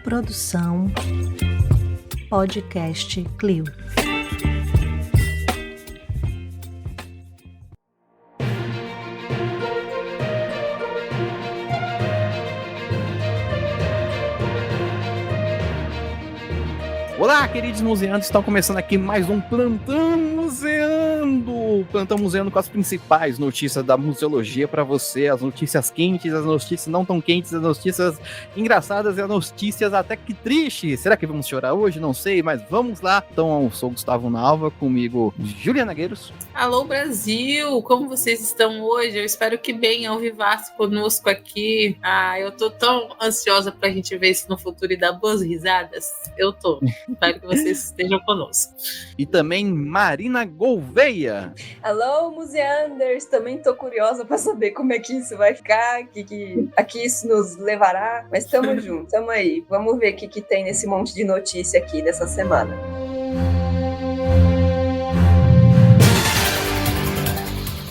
Produção Podcast Clio. Olá, queridos museantes, estão começando aqui mais um Plantão Museando! Plantão Museando com as principais notícias da museologia para você, as notícias quentes, as notícias não tão quentes, as notícias engraçadas e as notícias até que tristes. Será que vamos chorar hoje? Não sei, mas vamos lá. Então, eu sou Gustavo Nalva, comigo Juliana Gueiros. Alô, Brasil! Como vocês estão hoje? Eu espero que bem, ao vivaço conosco aqui. Eu tô tão ansiosa pra gente ver isso no futuro e dar boas risadas. Eu tô. Espero que vocês estejam conosco. E também Marina Gouveia. Alô, museanders! Também tô curiosa para saber como é que isso vai ficar, que aqui isso nos levará. Mas tamo junto, tamo aí. Vamos ver o que tem nesse monte de notícia aqui dessa semana.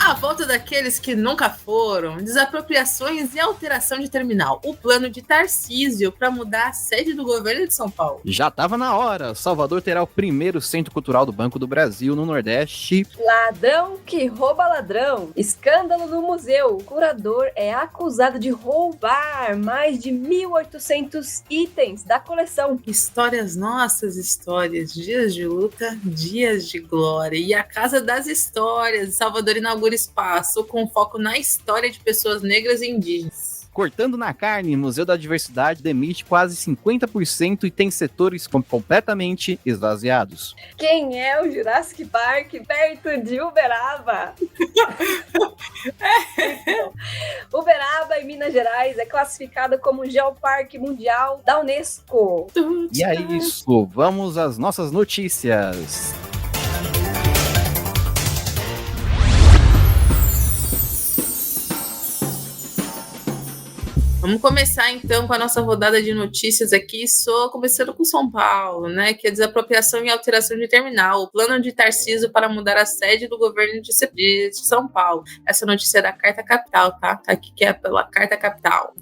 A volta daqueles que nunca foram, desapropriações e alteração de terminal. O plano de Tarcísio para mudar a sede do governo de São Paulo. Já estava na hora. Salvador terá o primeiro centro cultural do Banco do Brasil no Nordeste. Ladrão que rouba ladrão. Escândalo no museu. O curador é acusado de roubar mais de 1.800 itens da coleção. Histórias, nossas histórias. Dias de luta, dias de glória. E a Casa das Histórias. Salvador inaugura espaço com foco na história de pessoas negras e indígenas. Cortando na carne, Museu da Diversidade demite quase 50% e tem setores completamente esvaziados. Quem é o Jurassic Park perto de Uberaba? Uberaba, em Minas Gerais, é classificada como Geoparque Mundial da Unesco. E é isso, vamos às nossas notícias. Vamos começar então com a nossa rodada de notícias aqui, começando com São Paulo, né, que é desapropriação e alteração de terminal, o plano de Tarcísio para mudar a sede do governo de São Paulo. Essa notícia é da Carta Capital, tá? Aqui que é pela Carta Capital.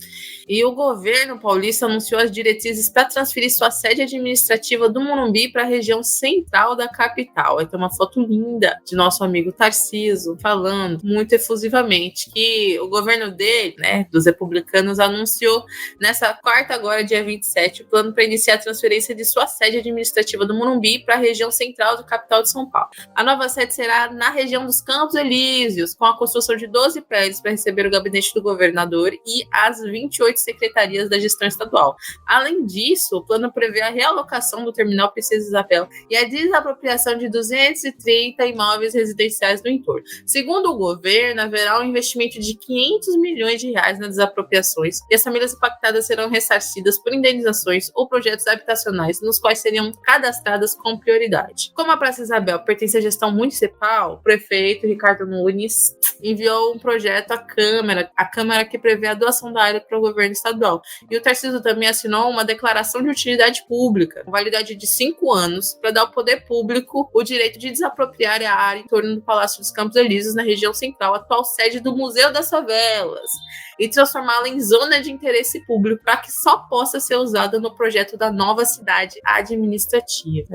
E o governo paulista anunciou as diretrizes para transferir sua sede administrativa do Morumbi para a região central da capital. Aí tem uma foto linda de nosso amigo Tarcísio falando muito efusivamente que o governo dele, né, dos republicanos, anunciou nessa quarta, agora dia 27, o plano para iniciar a transferência de sua sede administrativa do Morumbi para a região central da capital de São Paulo. A nova sede será na região dos Campos Elíseos, com a construção de 12 prédios para receber o gabinete do governador e as 28 secretarias da gestão estadual. Além disso, o plano prevê a realocação do terminal Princesa Isabel e a desapropriação de 230 imóveis residenciais do entorno. Segundo o governo, haverá um investimento de 500 milhões de reais nas desapropriações e as famílias impactadas serão ressarcidas por indenizações ou projetos habitacionais nos quais seriam cadastradas com prioridade. Como a Praça Isabel pertence à gestão municipal, o prefeito Ricardo Nunes enviou um projeto à Câmara que prevê a doação da área para o governo estadual. E o Tarcísio também assinou uma declaração de utilidade pública, com validade de 5 anos, para dar ao poder público o direito de desapropriar a área em torno do Palácio dos Campos Elíseos, na região central, atual sede do Museu das Favelas, e transformá-la em zona de interesse público para que só possa ser usada no projeto da nova cidade administrativa.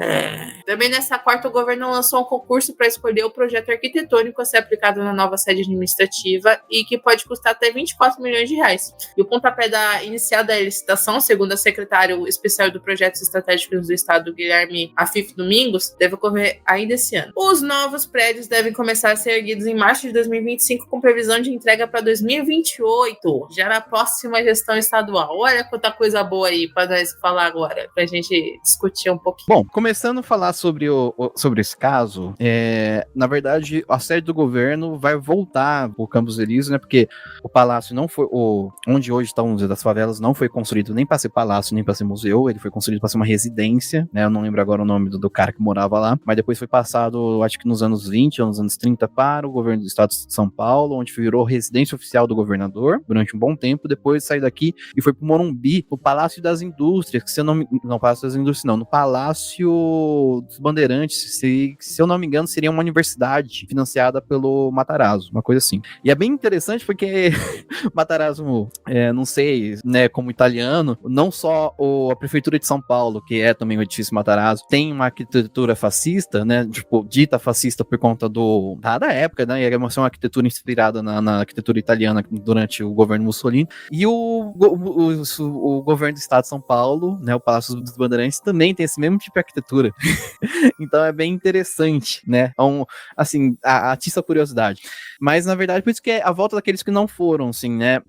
Também nessa quarta, o governo lançou um concurso para escolher o projeto arquitetônico a ser aplicado na nova sede administrativa e que pode custar até 24 milhões de reais. E o pontapé inicial da licitação, segundo a secretário especial do Projetos Estratégicos do Estado, Guilherme Afif Domingos, deve ocorrer ainda esse ano. Os novos prédios devem começar a ser erguidos em março de 2025, com previsão de entrega para 2028. Já na próxima gestão estadual. Olha quanta coisa boa aí para nós falar agora, pra gente discutir um pouquinho. Bom, começando a falar sobre esse caso, na verdade, a sede do governo vai voltar pro Campos Elíseos, né, porque o palácio não foi, onde hoje está o Museu das Favelas, não foi construído nem para ser palácio, nem para ser museu, ele foi construído para ser uma residência, né, eu não lembro agora o nome do cara que morava lá, mas depois foi passado, acho que nos anos 20 ou nos anos 30, para o governo do estado de São Paulo, onde virou residência oficial do governador. Salvador durante um bom tempo, depois saiu daqui e foi pro Morumbi, no Palácio das Indústrias, que se eu não Palácio das Indústrias não, no Palácio dos Bandeirantes, se eu não me engano, seria uma universidade financiada pelo Matarazzo, uma coisa assim. E é bem interessante porque Matarazzo, não sei, né, como italiano, não só a Prefeitura de São Paulo, que é também o edifício Matarazzo, tem uma arquitetura fascista, né, tipo, dita fascista por conta da época, né, e é uma arquitetura inspirada na arquitetura italiana durante o governo Mussolini, e o governo do estado de São Paulo, né, o Palácio dos Bandeirantes, também tem esse mesmo tipo de arquitetura. Então é bem interessante, né, assim, atiça a curiosidade. Mas, na verdade, por isso que é a volta daqueles que não foram, assim, né,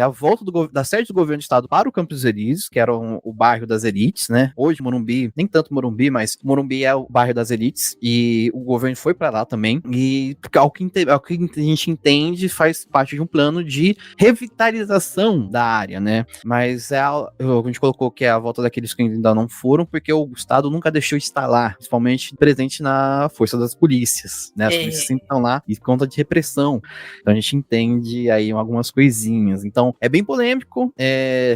a volta da sede do governo do estado para o Campos dos Elíseos, que era o bairro das elites, né, hoje Morumbi, nem tanto Morumbi, mas Morumbi é o bairro das elites, e o governo foi para lá também, e ao que a gente entende, faz parte de um plano de revitalização da área, né, mas a gente colocou que é a volta daqueles que ainda não foram, porque o estado nunca deixou de estar lá, principalmente presente na força das polícias, né, as polícias sempre estão lá, e conta de repressão, então a gente entende aí algumas coisinhas, então é bem polêmico,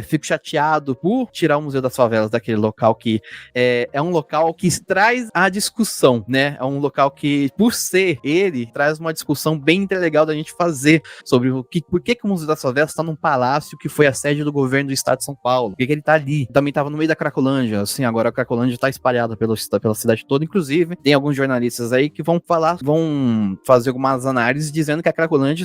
fico chateado por tirar o Museu das Favelas daquele local que é um local que traz a discussão, né, é um local que, por ser ele, traz uma discussão bem legal da gente fazer sobre por que o Museu das Favelas está num palácio que foi a sede do governo do estado de São Paulo, por que ele tá ali, também tava no meio da Cracolândia, assim, agora a Cracolândia tá espalhada pela cidade toda, inclusive, tem alguns jornalistas aí que vão fazer algumas análises dizendo que a Cracolândia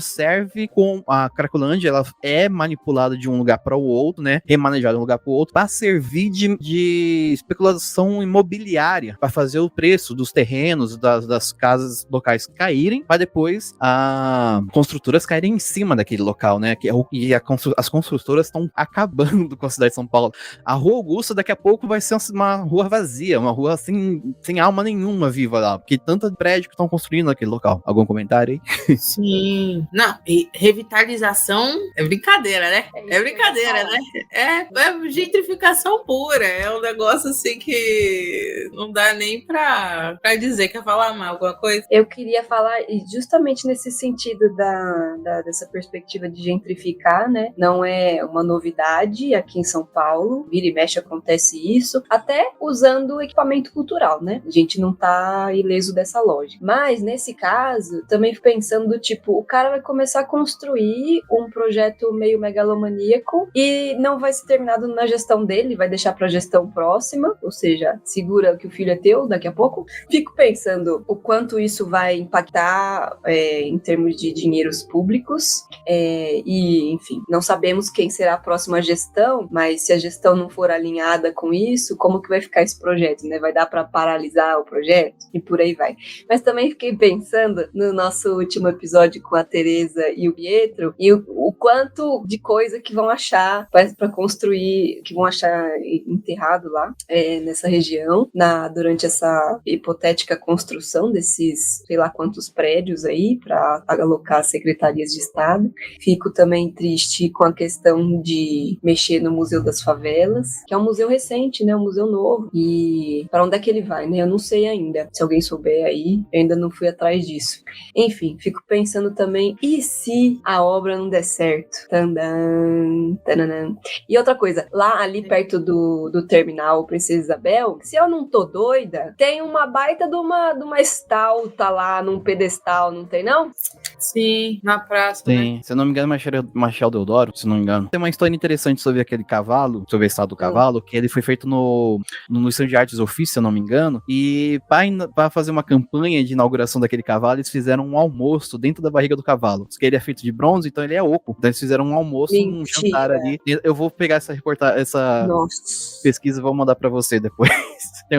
ela é manipulada de um lugar para o outro, né, remanejada de um lugar para o outro, para servir de especulação imobiliária, para fazer o preço dos terrenos, das casas locais caírem, para depois as construtoras caírem em cima daquele local, né, as construtoras estão acabando com a cidade de São Paulo. A Rua Augusta daqui a pouco vai ser uma rua vazia, uma rua sem alma nenhuma viva lá, porque tanto prédio que estão construindo naquele local. Algum comentário aí? Sim. Não, e revitalização é brincadeira, né? É brincadeira, né? É gentrificação pura. É um negócio assim que não dá nem pra dizer. Quer falar mais alguma coisa? Eu queria falar justamente nesse sentido dessa perspectiva de gentrificar, né? Não é uma novidade aqui em São Paulo. Vira e mexe acontece isso. Até usando equipamento cultural, né? A gente não tá ileso dessa lógica. Mas, nesse caso, também fico pensando do tipo, o cara vai começar a construir um projeto meio megalomaníaco e não vai ser terminado na gestão dele, vai deixar pra gestão próxima, ou seja, segura que o filho é teu daqui a pouco. Fico pensando o quanto isso vai impactar em termos de dinheiros públicos e, enfim, não sabemos quem será a próxima gestão, mas se a gestão não for alinhada com isso, como que vai ficar esse projeto, né? Vai dar pra paralisar o projeto? E por aí vai. Mas também fiquei pensando no nosso último episódio com a Teresa e o Pietro, e o quanto de coisa que vão achar para construir, que vão achar enterrado lá nessa região, durante essa hipotética construção desses, sei lá quantos prédios aí, para alocar secretarias de Estado. Fico também triste com a questão de mexer no Museu das Favelas, que é um museu recente, né, um museu novo, e para onde é que ele vai, né? Eu não sei ainda. Se alguém souber aí, eu ainda não fui atrás disso. Enfim, fico pensando também, e se a obra não der certo? Tandam, tananã. E outra coisa, lá ali perto do terminal Princesa Isabel, se eu não tô doida, tem uma baita de uma estátua lá num pedestal, não tem não? Sim, na praça. Tem. Né? Se eu não me engano, Marechal Deodoro, se não me engano. Tem uma história interessante sobre aquele cavalo, sobre a estátua do cavalo, que ele foi feito no Museu de Artes Ofício, se eu não me engano, e para fazer uma campanha de inauguração daquele cavalo, eles fizeram um almoço dentro da barriga do cavalo. Porque ele é feito de bronze, então ele é oco. Então eles fizeram um almoço, um jantar ali. Eu vou pegar essa pesquisa e vou mandar pra você depois.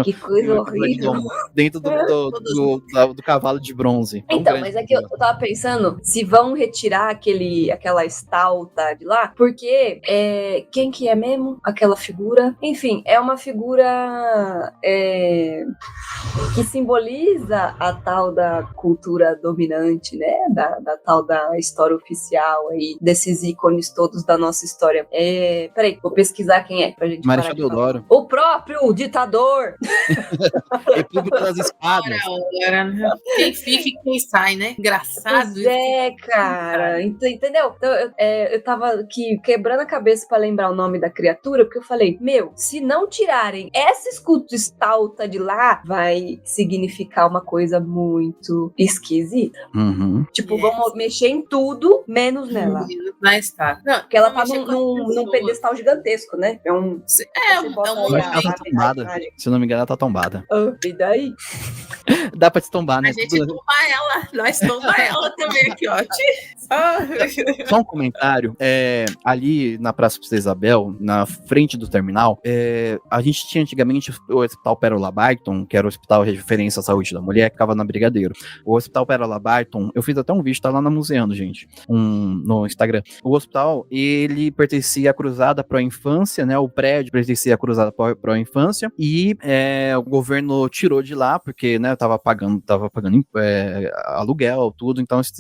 Que coisa horrível. Dentro do cavalo de bronze. Então, mas é que eu tava pensando se vão retirar aquela estátua de lá, porque quem que é mesmo aquela figura? Enfim, é uma figura que simboliza a tal da cultura dominante, né? Da tal da história oficial aí, desses ícones todos da nossa história. Peraí, vou pesquisar quem é pra gente parar. Marechal Deodoro. O próprio ditador! República das Espadas. Quem fica e quem sai, né? Engraçado cara. Entendeu? Então, eu tava aqui quebrando a cabeça pra lembrar o nome da criatura, porque eu falei, se não tirarem essa escultura estalta de lá, vai significar uma coisa muito esquisita. Uhum. Tipo, vamos mexer em tudo, menos nela. Mas tá. Não, Porque ela vamos tá mexer com as num pessoas. pedestal gigantesco, né? Você bota é um aí Eu acho que ela tá movimento. tombada. Se eu não me engano, ela tá tombada. E daí? Dá pra te tombar, né? A gente tomba ela, nós tomba ela também aqui, ó. Só um comentário. Ali na Praça Princesa Isabel, na frente do terminal, a gente tinha antigamente o Hospital Pérola Barton, que era o hospital de referência à saúde da mulher, que ficava na Brigadeiro. O Hospital Pérola Barton, eu fiz até um vídeo, tá lá na Museando, gente, no Instagram. O hospital, ele pertencia à Cruzada Pro Infância, né? O prédio pertencia à Cruzada Pro Infância, e o governo tirou de lá, porque, né, tava pagando aluguel, tudo, então eles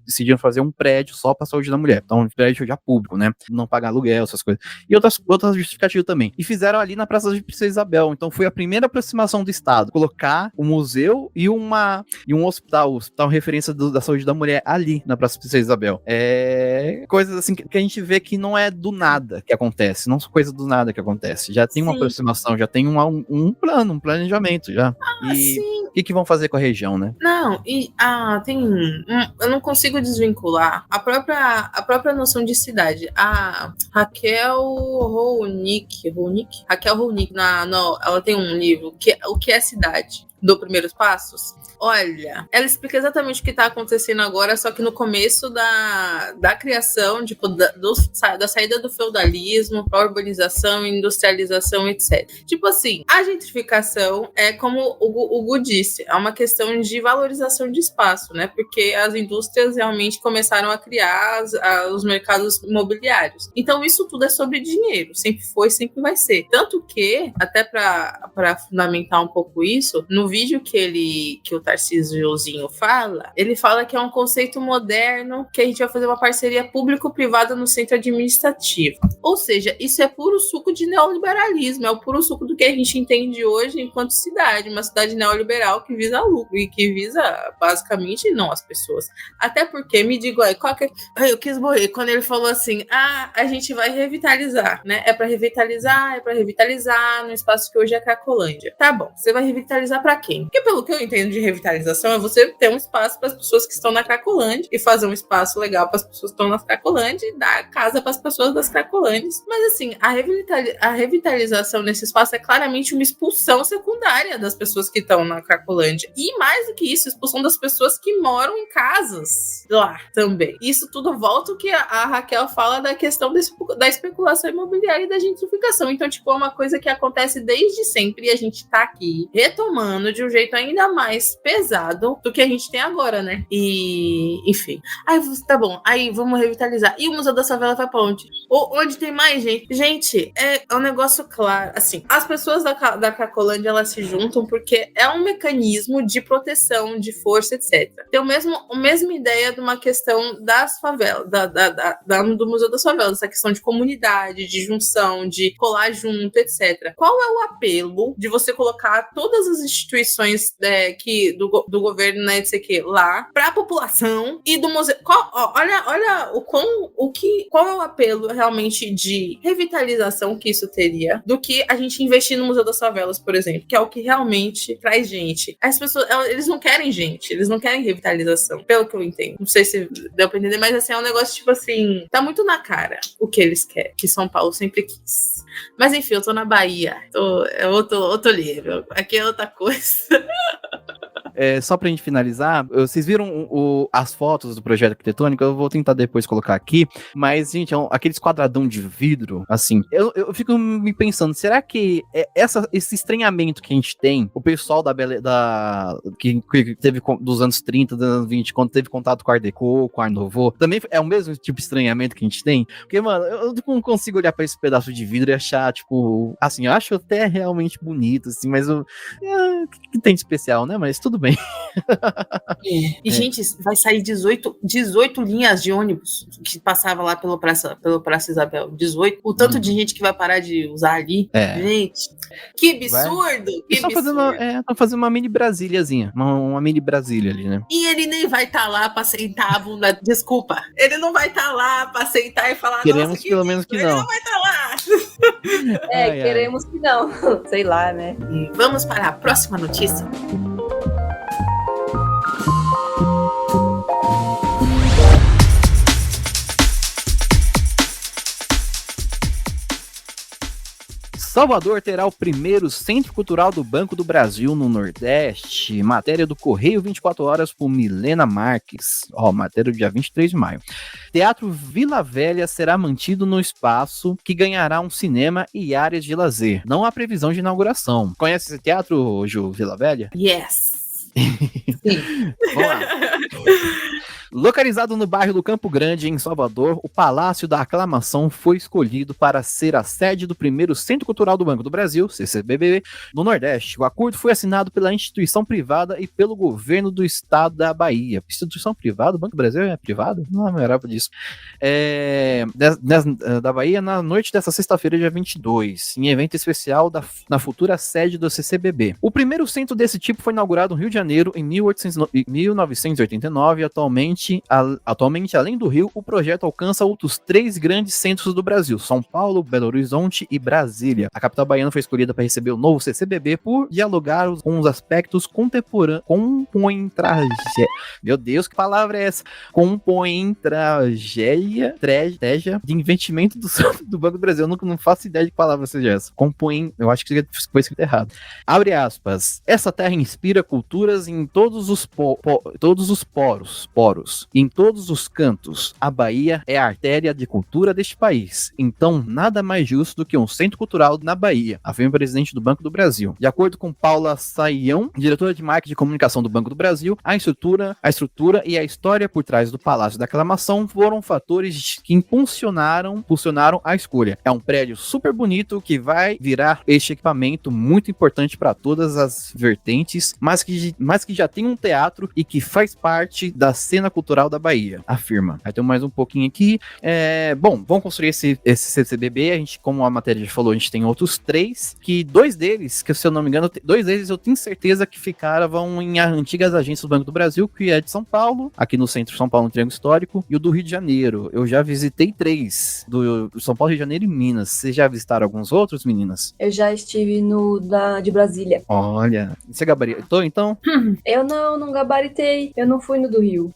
decidiram fazer um prédio só pra saúde da mulher. Então, um prédio já público, né? Não pagar aluguel, essas coisas. E outras justificativas também. E fizeram ali na Praça de Princesa Isabel. Então, foi a primeira aproximação do Estado. Colocar um museu e um hospital referência da saúde da mulher ali na Praça de Princesa Isabel. Coisas assim que a gente vê que não é do nada que acontece. Não são coisas do nada que acontece. Já tem uma aproximação, já tem um plano, um planejamento já. Sim. O que vão fazer com a região, né? Não, eu não consigo desvincular a própria noção de cidade. A Raquel Ronick, ela tem um livro, O que é cidade? Do Primeiros Passos. Olha, ela explica exatamente o que está acontecendo agora, só que no começo da criação, tipo, da saída do feudalismo para a urbanização, industrialização, etc. Tipo assim, a gentrificação é como o Gu disse, é uma questão de valorização de espaço, né? Porque as indústrias realmente começaram a criar os mercados imobiliários. Então isso tudo é sobre dinheiro, sempre foi, sempre vai ser. Tanto que, até para fundamentar um pouco isso, no vídeo que o Tarcísiozinho fala, ele fala que é um conceito moderno, que a gente vai fazer uma parceria público-privada no centro administrativo. Ou seja, isso é puro suco de neoliberalismo, é o puro suco do que a gente entende hoje enquanto cidade, uma cidade neoliberal que visa lucro e que visa basicamente não as pessoas. Até porque, me digo aí, eu quis morrer quando ele falou assim, a gente vai revitalizar, né? É pra revitalizar no espaço que hoje é Cracolândia. Tá bom, você vai revitalizar pra quem? Porque pelo que eu entendo de revitalização é você ter um espaço para as pessoas que estão na Cracolândia e fazer um espaço legal para as pessoas que estão na Cracolândia e dar casa para as pessoas das Cracolândias. Mas assim, a revitalização nesse espaço é claramente uma expulsão secundária das pessoas que estão na Cracolândia. E mais do que isso, expulsão das pessoas que moram em casas lá também. Isso tudo volta o que a Raquel fala da questão da especulação imobiliária e da gentrificação. Então, tipo, é uma coisa que acontece desde sempre e a gente tá aqui retomando de um jeito ainda mais pesado do que a gente tem agora, né? E, enfim. Aí, tá bom. Aí, vamos revitalizar. E o Museu da Favela vai pra onde? Onde tem mais gente? Gente, é um negócio claro. Assim, as pessoas da Cracolândia, elas se juntam porque é um mecanismo de proteção, de força, etc. Tem a mesma ideia de uma questão das favelas, do Museu das Favelas, essa questão de comunidade, de junção, de colar junto, etc. Qual é o apelo de você colocar todas as instituições do governo, né, lá para a população e do museu? Olha qual é o apelo realmente de revitalização que isso teria do que a gente investir no Museu das Favelas, por exemplo, que é o que realmente traz gente. As pessoas, eles não querem gente, eles não querem revitalização, pelo que eu entendo. Não sei se deu pra entender, mas assim, é um negócio tipo assim, tá muito na cara o que eles querem, que São Paulo sempre quis. Mas enfim, eu tô na Bahia, é outro nível, aqui é outra coisa. Só pra gente finalizar, vocês viram as fotos do projeto arquitetônico? Eu vou tentar depois colocar aqui, mas, gente, aqueles quadradão de vidro, assim, eu fico me pensando, será que esse estranhamento que a gente tem, o pessoal que teve dos anos 30, dos anos 20, quando teve contato com a Art Deco, com a Art Nouveau, também é o mesmo tipo de estranhamento que a gente tem? Porque, mano, eu não consigo olhar pra esse pedaço de vidro e achar, tipo, assim, eu acho até realmente bonito, assim, mas o que tem de especial, né? Mas tudo bem. bem. E, gente, vai sair 18 linhas de ônibus que passava lá pelo Praça Isabel. 18. O tanto de gente que vai parar de usar ali. Gente, que absurdo! Estão fazendo uma mini Brasíliazinha. Uma mini Brasília ali, né? E ele nem vai estar lá pra sentar a bunda. Desculpa. Ele não vai estar lá pra sentar e falar. Queremos pelo menos que não. Ele não vai estar lá. Queremos que não. Sei lá, né? Vamos para a próxima notícia. Salvador terá o primeiro Centro Cultural do Banco do Brasil no Nordeste. Matéria do Correio 24 Horas por Milena Marques. Matéria do dia 23 de maio. Teatro Vila Velha será mantido no espaço que ganhará um cinema e áreas de lazer. Não há previsão de inauguração. Conhece esse teatro, Ju, Vila Velha? Yes. Sim. Vamos lá. Localizado no bairro do Campo Grande, em Salvador, o Palácio da Aclamação foi escolhido para ser a sede do primeiro Centro Cultural do Banco do Brasil, CCBB, no Nordeste. O acordo foi assinado pela instituição privada e pelo governo do estado da Bahia. Instituição privada? O Banco do Brasil é privado? Não lembrava disso. Da Bahia, na noite dessa sexta-feira, dia 22, em evento especial na futura sede do CCBB. O primeiro centro desse tipo foi inaugurado no Rio de Janeiro em 1989 e atualmente, além do Rio, o projeto alcança outros 3 grandes centros do Brasil: São Paulo, Belo Horizonte e Brasília. A capital baiana foi escolhida para receber o novo CCBB por dialogar com os aspectos contemporâneos. Meu Deus, que palavra é essa? Estratégia de investimento do Banco do Brasil. Eu não faço ideia de que palavra seja essa. Eu acho que foi escrito errado. Abre aspas. Essa terra inspira culturas em todos os poros. Em todos os cantos. A Bahia é a artéria de cultura deste país. Então, nada mais justo do que um centro cultural na Bahia, afirma o presidente do Banco do Brasil. De acordo com Paula Saião, diretora de marketing e comunicação do Banco do Brasil, a estrutura e a história por trás do Palácio da Aclamação foram fatores que impulsionaram a escolha. É um prédio super bonito que vai virar este equipamento muito importante para todas as vertentes, mas que já tem um teatro e que faz parte da cena cultural da Bahia, afirma. Aí tem mais um pouquinho aqui. Vamos construir esse CCBB. A gente, como a matéria já falou, a gente tem outros 3, que 2 deles, que se eu não me engano, 2 deles eu tenho certeza que ficaram em antigas agências do Banco do Brasil, que é de São Paulo, aqui no centro de São Paulo, no Triângulo Histórico, e o do Rio de Janeiro. Eu já visitei 3, do São Paulo, Rio de Janeiro e Minas. Vocês já visitaram alguns outros, meninas? Eu já estive de Brasília. Olha, você gabaritou, então? Eu não gabaritei. Eu não fui no do Rio.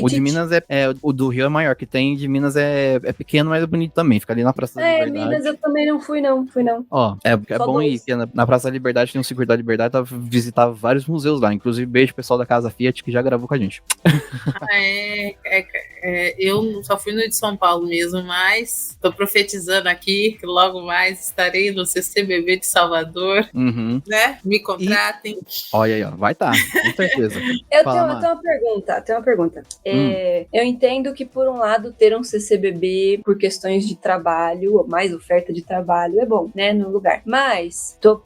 O de Minas o do Rio é maior, que tem de Minas é pequeno, mas é bonito também, fica ali na Praça da Liberdade. Minas eu também não fui não. É bom ir, porque na Praça da Liberdade tem um Circuito da Liberdade, tá visitar vários museus lá, inclusive beijo pro pessoal da Casa Fiat que já gravou com a gente. Eu só fui no de São Paulo mesmo, mas tô profetizando aqui que logo mais estarei no CCBB de Salvador, né? Me contratem. Olha aí, ó, vai estar, com certeza. Eu tenho uma pergunta. Eu entendo que, por um lado, ter um CCBB por questões de trabalho, ou mais oferta de trabalho, é bom, né, no lugar. Mas, tô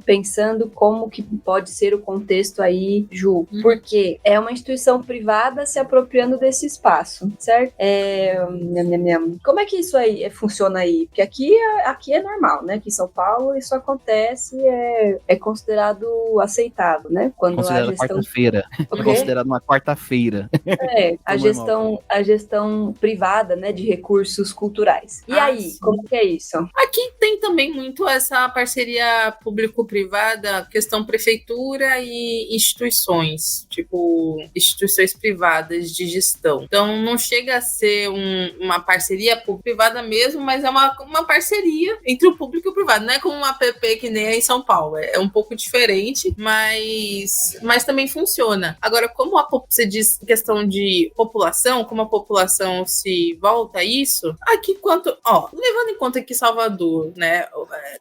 pensando como que pode ser o contexto aí, Ju, porque é uma instituição privada se apropriando desse espaço, certo? Como é que isso aí funciona aí? Porque aqui é normal, né? Aqui em São Paulo isso acontece, é considerado aceitável, né? Quando considerado a gestão... quarta-feira. É considerado uma quarta-feira. A gestão privada, né, de recursos culturais. E aí, sim. como que é isso? Aqui tem também muito essa parceria público-privada, questão prefeitura e instituições, tipo instituições privadas de gestão. Então não chega a ser uma parceria público-privada mesmo, mas é uma parceria entre o público e o privado, não é como uma app que nem é em São Paulo, é um pouco diferente, mas também funciona. Agora, como a você diz questão de população, como a população se volta a isso, aqui levando em conta que Salvador, né,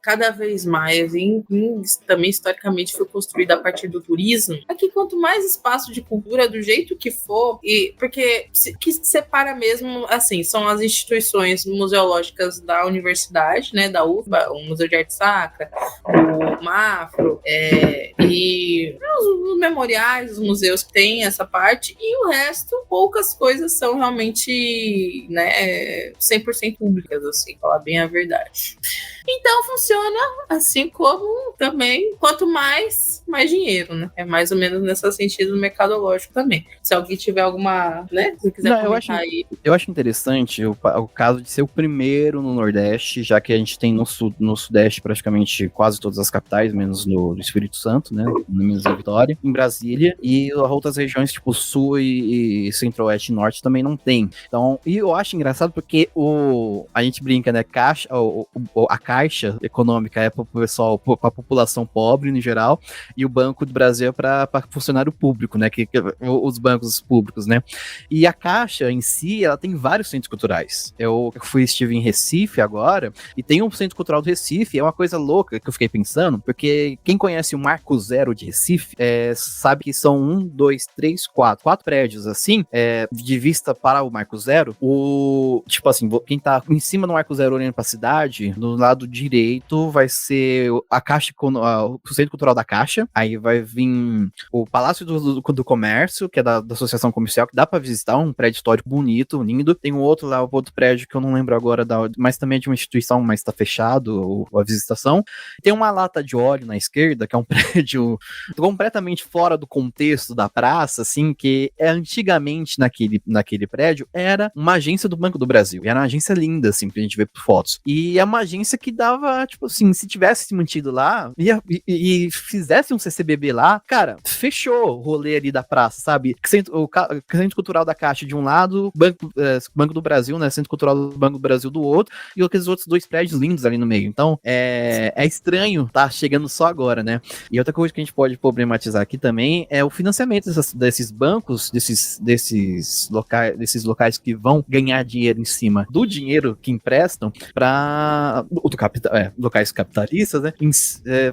cada vez mais, também historicamente foi construído a partir do turismo, aqui quanto mais espaço de cultura, do jeito que for, porque que separa mesmo, assim, são as instituições museológicas da universidade, né, da UFBA, o Museu de Arte Sacra, o MAFRO, e os memoriais, os museus que têm essa parte, e o resto, poucas coisas são realmente, né, 100% públicas, assim, falar bem a verdade. Então funciona assim como também, quanto mais dinheiro, né? É mais ou menos nesse sentido mercadológico também. Se alguém tiver alguma, né? Se quiser comentar aí. Eu acho interessante o caso de ser o primeiro no Nordeste, já que a gente tem no Sudeste praticamente quase todas as capitais, menos no Espírito Santo, né? Menos em Vitória, em Brasília, e outras regiões tipo Sul e Centro-Oeste e Norte também não tem. Então, e eu acho engraçado porque a gente brinca, né? A Caixa Econômica é para o pessoal, para a população pobre no geral, e o Banco do Brasil é para funcionário público, né? Os bancos públicos, né? E a Caixa em si, ela tem vários centros culturais. Eu estive em Recife agora, e tem um centro cultural do Recife, é uma coisa louca que eu fiquei pensando, porque quem conhece o Marco Zero de Recife, sabe que são 4 prédios, assim, de vista para o Marco Zero. Tipo assim, quem tá em cima do Marco Zero olhando para a cidade, no lado direito vai ser a Caixa, o Centro Cultural da Caixa, aí vai vir o Palácio do Comércio, que é da Associação Comercial, que dá pra visitar, um prédio histórico bonito, lindo. Tem um outro lá, outro prédio que eu não lembro agora, mas também é de uma instituição, mas tá fechado a visitação. Tem uma lata de óleo na esquerda, que é um prédio completamente fora do contexto da praça, assim, que antigamente naquele prédio era uma agência do Banco do Brasil. E era uma agência linda, assim, pra gente ver por fotos. E é uma agência que dava, tipo assim, se tivesse se mantido lá e fizesse um CCBB lá, cara, fechou o rolê ali da praça, sabe? O Centro Cultural da Caixa de um lado, Banco do Brasil, né? Centro Cultural do Banco do Brasil do outro, e aqueles outros 2 prédios lindos ali no meio. Então, é estranho tá chegando só agora, né? E outra coisa que a gente pode problematizar aqui também é o financiamento desses bancos, desses locais que vão ganhar dinheiro em cima do dinheiro que emprestam para locais capitalistas, né?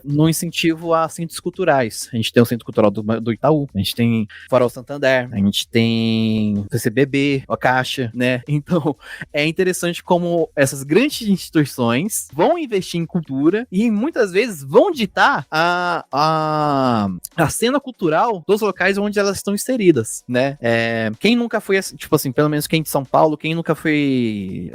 No incentivo a centros culturais. A gente tem o Centro Cultural do Itaú, a gente tem Farol Santander, a gente tem CCBB, a Caixa, né? Então, é interessante como essas grandes instituições vão investir em cultura e muitas vezes vão ditar a cena cultural dos locais onde elas estão inseridas, né? Quem nunca foi, tipo assim, pelo menos quem de São Paulo, quem nunca foi...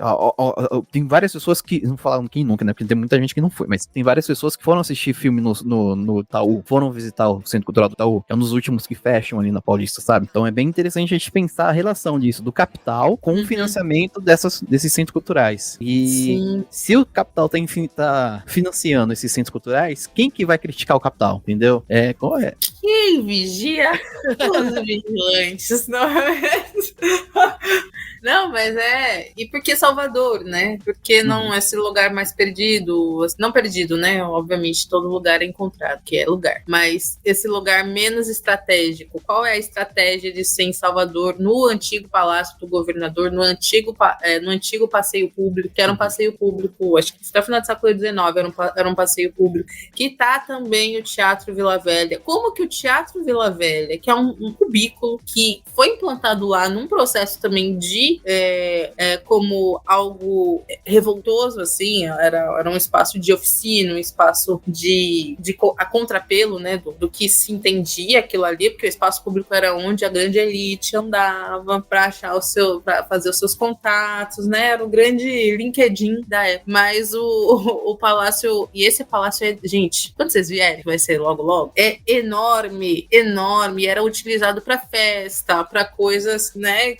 tem várias pessoas que... Não falaram quem nunca, né? Porque tem muita gente que não foi, mas tem várias pessoas que foram assistir filme no Itaú, foram visitar o Centro Cultural do Itaú, é um dos últimos que fecham ali na Paulista, sabe? Então é bem interessante a gente pensar a relação disso, do capital com o financiamento desses centros culturais. E Sim. Se o capital tá financiando esses centros culturais, quem que vai criticar o capital, entendeu? Qual é? Quem vigia os vigilantes, não é? Não, mas e por que Salvador, né? Porque não esse lugar mais perdido, não perdido, né? Obviamente todo lugar é encontrado, que é lugar. Mas esse lugar menos estratégico, qual é a estratégia de ser em Salvador, no antigo Palácio do Governador, no antigo passeio público, que era um passeio público, acho que até o final do século XIX era um passeio público, que tá também o Teatro Vila Velha. Como que o Teatro Vila Velha, que é um cubículo que foi implantado lá num processo também de como algo revoltoso, assim, era um espaço de oficina, um espaço a contrapelo, né, do que se entendia aquilo ali, porque o espaço público era onde a grande elite andava para fazer os seus contatos, né, era o grande LinkedIn da época. Mas o palácio, e esse palácio gente, quando vocês vierem, vai ser logo, é enorme, era utilizado para festa, para coisas, né,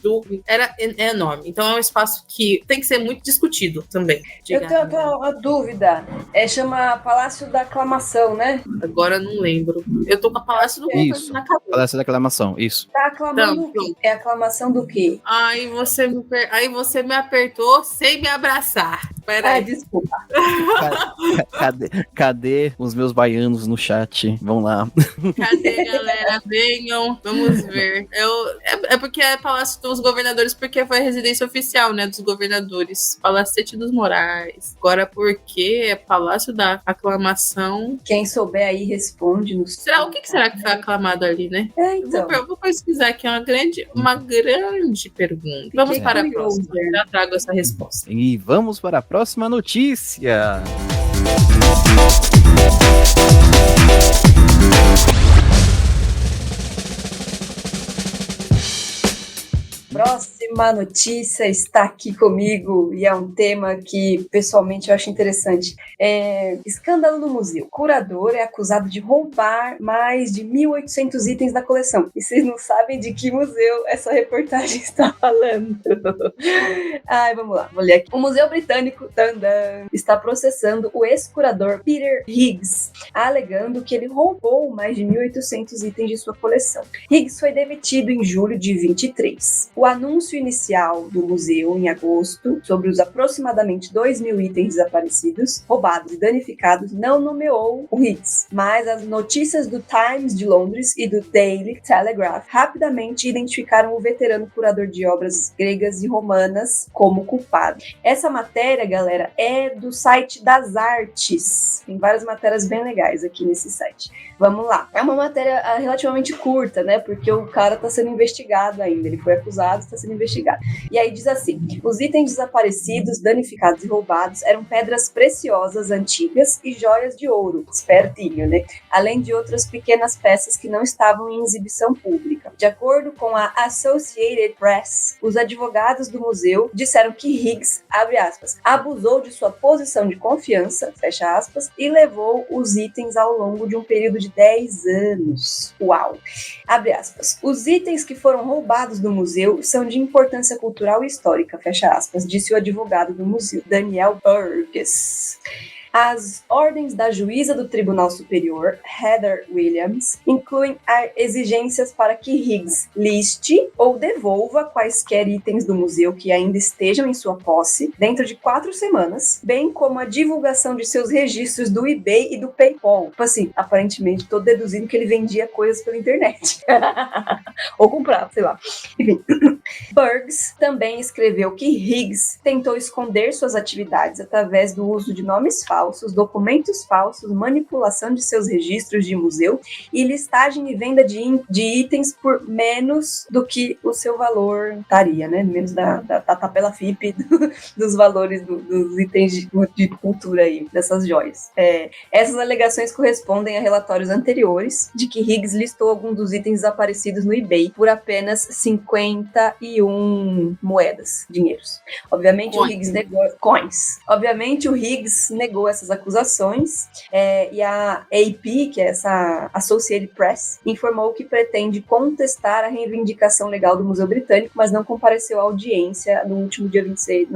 era enorme. Então é um espaço que tem que ser muito discutido também. Eu tenho uma dúvida. Chama Palácio da Aclamação, né? Agora eu não lembro. Eu tô com a Palácio do Governo na cabeça. Palácio da Aclamação, isso. Tá aclamando o quê? É aclamação do quê? Aí você me apertou sem me abraçar. Peraí. Desculpa. Cadê os meus baianos no chat? Vamos lá. Cadê, galera? Venham, vamos ver. É porque é Palácio dos Governadores, porque foi a residência oficial, né, dos governadores. Palacete dos Morais. Agora, porque é Palácio da Aclamação. Quem souber aí, responde nos. O que será que foi aclamado ali, né? Então. Eu vou pesquisar aqui, é uma grande pergunta. Vamos para a próxima. Já trago essa resposta. E vamos para a próxima notícia. Próxima notícia está aqui comigo e é um tema que pessoalmente eu acho interessante. Escândalo no museu. Curador é acusado de roubar mais de 1.800 itens da coleção. E vocês não sabem de que museu essa reportagem está falando. Vamos lá, vou ler aqui. O Museu Britânico está processando o ex-curador Peter Higgs, alegando que ele roubou mais de 1.800 itens de sua coleção. Higgs foi demitido em julho de 23. O anúncio inicial do museu, em agosto, sobre os aproximadamente 2.000 itens desaparecidos, roubados e danificados, não nomeou o Higgs, mas as notícias do Times de Londres e do Daily Telegraph rapidamente identificaram o veterano curador de obras gregas e romanas como culpado. Essa matéria, galera, é do site das Artes. Tem várias matérias bem legais aqui nesse site. Vamos lá. É uma matéria relativamente curta, né? Porque o cara tá sendo investigado ainda. Ele foi acusado, está sendo investigado. E aí diz assim: os itens desaparecidos, danificados e roubados eram pedras preciosas antigas e joias de ouro. Espertinho, né? Além de outras pequenas peças que não estavam em exibição pública. De acordo com a Associated Press, os advogados do museu disseram que Higgs, abre aspas, abusou de sua posição de confiança, fecha aspas, e levou os itens ao longo de um período de 10 anos. Uau! Abre aspas. Os itens que foram roubados do museu são de importância cultural e histórica, fecha aspas, disse o advogado do museu, Daniel Burgess. As ordens da juíza do Tribunal Superior, Heather Williams, incluem exigências para que Higgs liste ou devolva quaisquer itens do museu que ainda estejam em sua posse dentro de 4 semanas, bem como a divulgação de seus registros do eBay e do PayPal. Tipo assim, aparentemente estou deduzindo que ele vendia coisas pela internet. Ou comprava, sei lá. Enfim. Burgess também escreveu que Higgs tentou esconder suas atividades através do uso de nomes falsos, documentos falsos, manipulação de seus registros de museu e listagem e venda de itens por menos do que o seu valor estaria, né? Menos da tabela FIP dos valores dos itens de cultura aí, dessas joias. Essas alegações correspondem a relatórios anteriores de que Higgs listou alguns dos itens desaparecidos no eBay por apenas 51 moedas, dinheiros. Obviamente o Higgs negou coins. Obviamente o Higgs negou essas acusações e a AP, que é essa Associated Press, informou que pretende contestar a reivindicação legal do Museu Britânico, mas não compareceu à audiência no último dia 26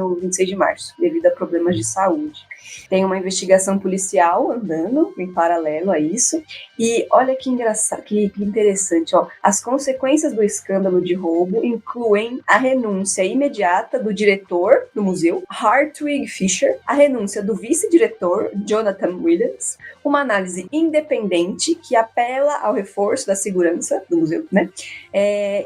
de março, devido a problemas de saúde. Tem uma investigação policial andando em paralelo a isso. E olha que engraçado, que interessante, ó. As consequências do escândalo de roubo incluem a renúncia imediata do diretor do museu, Hartwig Fischer, a renúncia do vice-diretor, Jonathan Williams, uma análise independente que apela ao reforço da segurança do museu, né?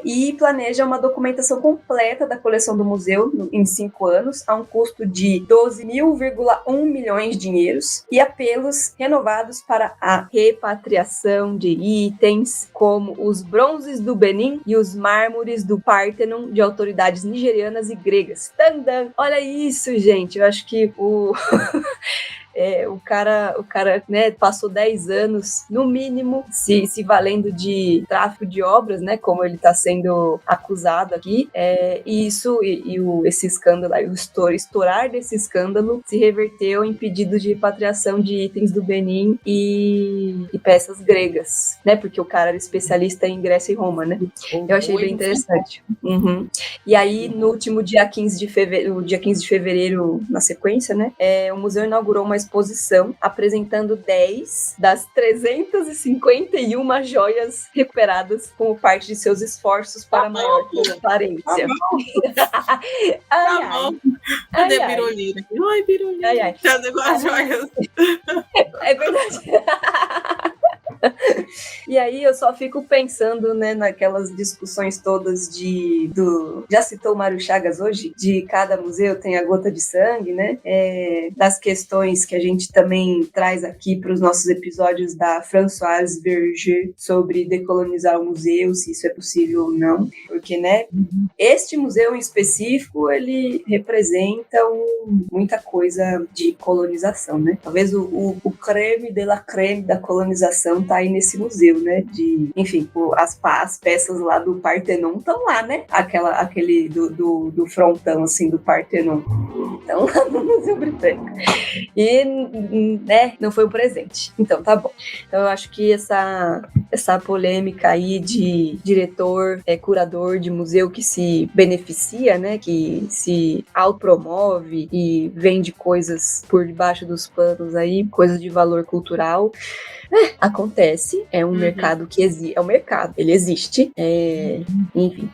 E planeja uma documentação completa da coleção do museu em 5 anos, a um custo de 12.1 milhões de dinheiros, e apelos renovados para a repatriação de itens como os bronzes do Benin e os mármores do Parthenon de autoridades nigerianas e gregas. Tandam! Olha isso, gente! Eu acho que o cara, né, passou 10 anos, no mínimo, se valendo de tráfico de obras, né, como ele está sendo acusado aqui, e esse escândalo, o estourar desse escândalo se reverteu em pedido de repatriação de itens do Benin e peças gregas, né, porque o cara era especialista em Grécia e Roma, né. Eu achei bem interessante. Uhum. E aí, no último dia 15 de fevereiro, na sequência, né, o museu inaugurou uma exposição apresentando 10 das 351 joias recuperadas como parte de seus esforços para maior transparência. Tá bom. Cadê Birolina? Ai, Birolina. Cadê com as joias? É verdade. E aí eu só fico pensando, né, naquelas discussões todas já citou o Mário Chagas hoje, de cada museu tem a gota de sangue, né, das questões que a gente também traz aqui para os nossos episódios da Françoise Verger sobre decolonizar o museu, se isso é possível ou não, porque, né, este museu em específico, ele representa muita coisa de colonização, né, talvez o creme de la creme da colonização tá aí nesse museu, né? Enfim, as peças lá do Partenon estão lá, né? Aquele do frontão, assim, do Partenon. Estão lá no Museu Britânico. E, né, não foi um presente. Então, tá bom. Então, eu acho que essa polêmica aí de diretor, curador de museu que se beneficia, né? Que se autopromove e vende coisas por debaixo dos panos aí, coisas de valor cultural. Acontece, é um mercado que existe, é um mercado, ele existe, enfim,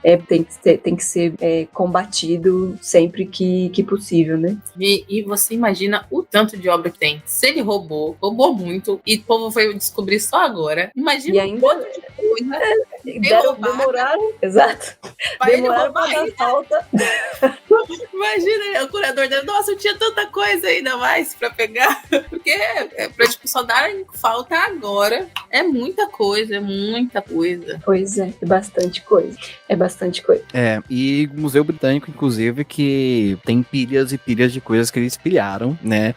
tem que ser combatido sempre que possível, né? E você imagina o tanto de obra que tem. Se ele roubou muito, e o povo foi descobrir só agora, imagina o quanto de coisa. Demoraram, exato. Demoraram pra dar falta. Imagina, o curador dele, nossa, eu tinha tanta coisa ainda mais pra pegar, porque pra só dar falta agora, é muita coisa, Pois é bastante coisa, E o Museu Britânico, inclusive, que tem pilhas e pilhas de coisas que eles pilharam, né,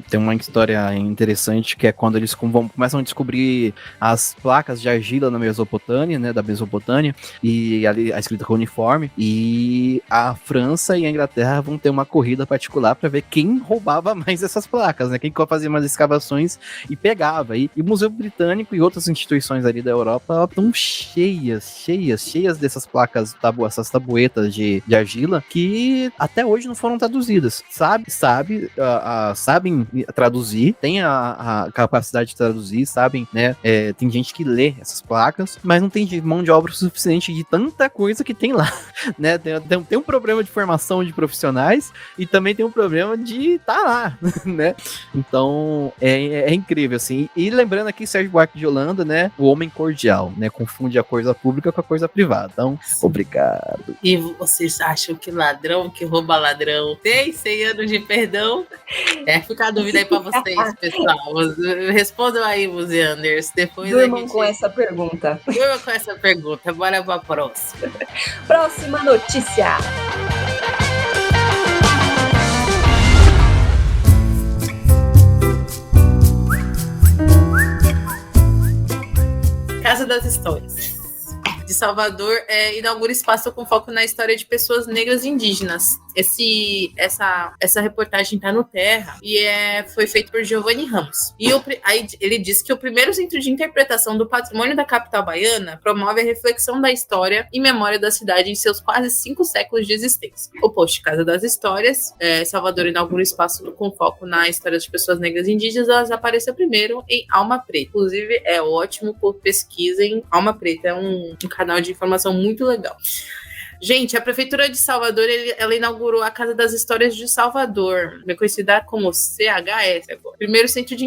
tem uma história interessante, que é quando eles começam a descobrir as placas de argila na Mesopotâmia, né, da Mesopotâmia, e ali a escrita uniforme, e a França e a Inglaterra vão ter uma corrida particular para ver quem roubava mais essas placas, né, quem fazia mais escavações e pegava. E o Museu Britânico e outras instituições ali da Europa estão cheias dessas placas, essas tabuetas de argila, que até hoje não foram traduzidas. Sabem traduzir, tem a capacidade de traduzir, sabem, né? Tem gente que lê essas placas, mas não tem mão de obra suficiente de tanta coisa que tem lá, né? Tem um problema de formação de profissionais e também tem um problema de estar lá, né? Então, é incrível, assim. E lembrando aqui, Sérgio Buarque de Holanda, né? O homem cordial, né? Confunde a coisa pública com a coisa privada. Então, obrigado. E vocês acham que ladrão que rouba ladrão tem 100 anos de perdão? Fica a dúvida aí pra vocês, pessoal. Respondam aí, museanders. Depois Durmam com essa pergunta. Bora pra próxima. Próxima notícia. Casa das Histórias de Salvador inaugura espaço com foco na história de pessoas negras e indígenas. Essa reportagem está no Terra e foi feito por Giovanni Ramos. E aí ele diz que o primeiro centro de interpretação do patrimônio da capital baiana promove a reflexão da história e memória da cidade em seus quase 5 séculos de existência. O post Casa das Histórias, Salvador inaugura espaço com foco na história de pessoas negras e indígenas, apareceu primeiro em Alma Preta. Inclusive, é ótimo, pesquisem. Alma Preta é um canal de informação muito legal. Gente, a Prefeitura de Salvador, ela inaugurou a Casa das Histórias de Salvador, conhecida como CHS agora. Primeiro centro de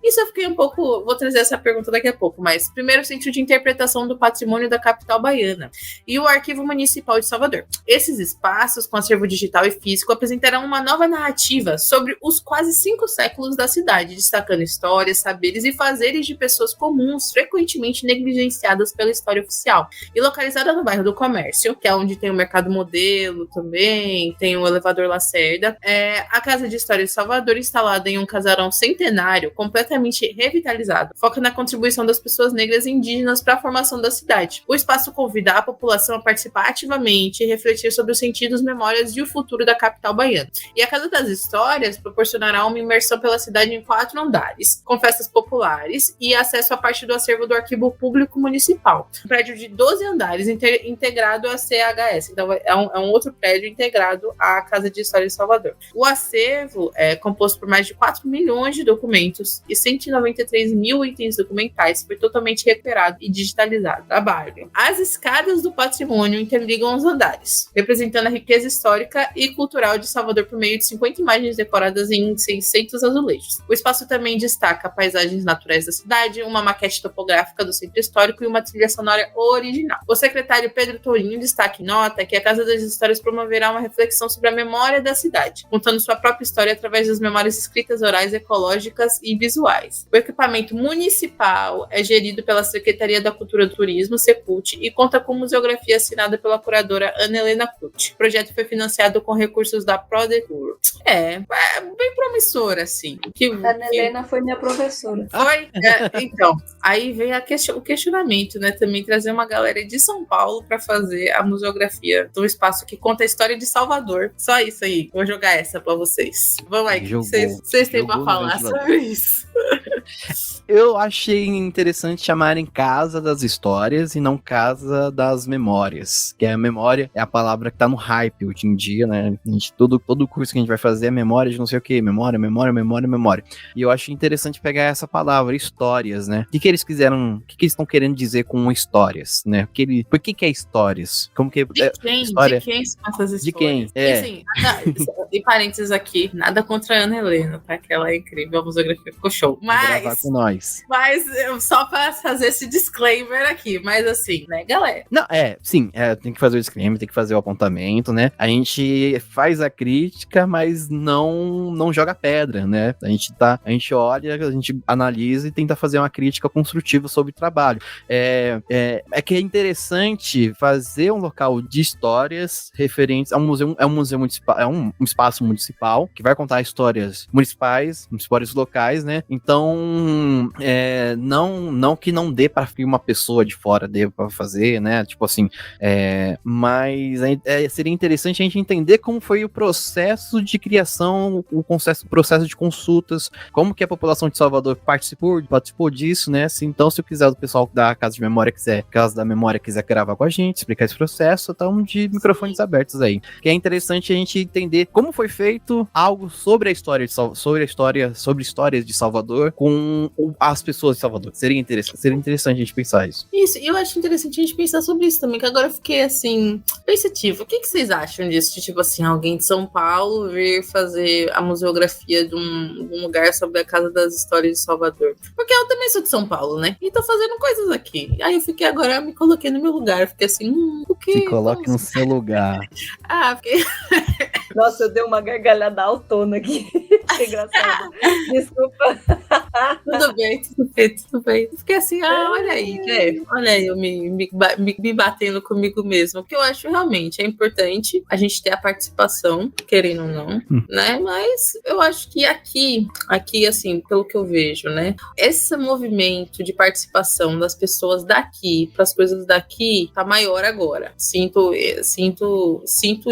Isso eu fiquei um pouco... Vou trazer essa pergunta daqui a pouco, mas primeiro centro de interpretação do patrimônio da capital baiana e o Arquivo Municipal de Salvador. Esses espaços, com acervo digital e físico, apresentarão uma nova narrativa sobre os quase 5 séculos da cidade, destacando histórias, saberes e fazeres de pessoas comuns, frequentemente negligenciadas pela história oficial. E localizada no bairro do Comércio, que é onde tem o Mercado Modelo também, tem o Elevador Lacerda. A Casa de História de Salvador, instalada em um casarão centenário, completamente revitalizado, foca na contribuição das pessoas negras e indígenas para a formação da cidade. O espaço convida a população a participar ativamente e refletir sobre os sentidos, memórias e o futuro da capital baiana. E a Casa das Histórias proporcionará uma imersão pela cidade em 4 andares, com festas populares e acesso a parte do acervo do Arquivo Público Municipal. Um prédio de 12 andares integrado a CHS VHS. Então é um outro prédio integrado à Casa de História de Salvador. O acervo é composto por mais de 4 milhões de documentos e 193 mil itens documentais. Foi totalmente recuperado e digitalizado. Trabalho. As escadas do patrimônio interligam os andares, representando a riqueza histórica e cultural de Salvador por meio de 50 imagens decoradas em 600 azulejos. O espaço também destaca paisagens naturais da cidade, uma maquete topográfica do centro histórico e uma trilha sonora original. O secretário Pedro Tourinho destaca em nota que a Casa das Histórias promoverá uma reflexão sobre a memória da cidade, contando sua própria história através das memórias escritas, orais, ecológicas e visuais. O equipamento municipal é gerido pela Secretaria da Cultura do Turismo, Secult, e conta com museografia assinada pela curadora Ana Helena Kut. O projeto foi financiado com recursos da Prodetur. É bem promissor, assim. Ana Helena foi minha professora. Foi? Então, aí vem o questionamento, né? Também trazer uma galera de São Paulo para fazer a museografia do espaço que conta a história de Salvador. Só isso aí. Vou jogar essa para vocês. Vamos aí. Vocês têm para falar sobre isso? Eu achei interessante chamarem Casa das Histórias e não Casa das Memórias, que a memória é a palavra que tá no hype hoje em dia, né? Todo curso que a gente vai fazer é memória de não sei o que, memória. E eu achei interessante pegar essa palavra, histórias, né? O que eles quiseram, o que eles estão querendo dizer com histórias, né? Por que é histórias? Como que de quem? História? De quem são essas histórias? De quem? E assim, e parênteses aqui, nada contra a Ana Helena, tá? Que ela é incrível, a museografia ficou show. Gravar com nós. Mas só pra fazer esse disclaimer aqui, mas assim, né, galera? Não, sim, tem que fazer o disclaimer, tem que fazer o apontamento, né? A gente faz a crítica, mas não joga pedra, né? A gente olha, a gente analisa e tenta fazer uma crítica construtiva sobre o trabalho. É que é interessante fazer um local de histórias referentes a um museu, municipal, é um espaço municipal que vai contar histórias municipais, histórias locais, né? Então, não que não dê para uma pessoa de fora dê para fazer, né? Tipo assim, mas seria interessante a gente entender como foi o processo de criação, o processo de consultas, como que a população de Salvador participou disso, né? Então, se eu quiser, o pessoal da Casa da Memória quiser gravar com a gente, explicar esse processo, estamos de microfones abertos aí. Que é interessante a gente entender como foi feito algo sobre a história sobre histórias de Salvador com as pessoas de Salvador. Seria interessante a gente pensar isso. Isso, e eu acho interessante a gente pensar sobre isso também, que agora eu fiquei, assim, pensativo. O que vocês acham disso? De, tipo assim, alguém de São Paulo vir fazer a museografia de um lugar sobre a Casa das Histórias de Salvador? Porque eu também sou de São Paulo, né? E tô fazendo coisas aqui. Aí eu fiquei agora, me coloquei no meu lugar. Fiquei assim, o quê? Se coloque no seu lugar. Fiquei... Nossa, eu dei uma gargalhada autona aqui. Que engraçado. Desculpa. Tudo bem. Fiquei assim, olha aí, eu me batendo comigo mesma. Porque eu acho realmente importante a gente ter a participação, querendo ou não, né? Mas eu acho que aqui, assim, pelo que eu vejo, né? Esse movimento de participação das pessoas daqui para as coisas daqui tá maior agora. Sinto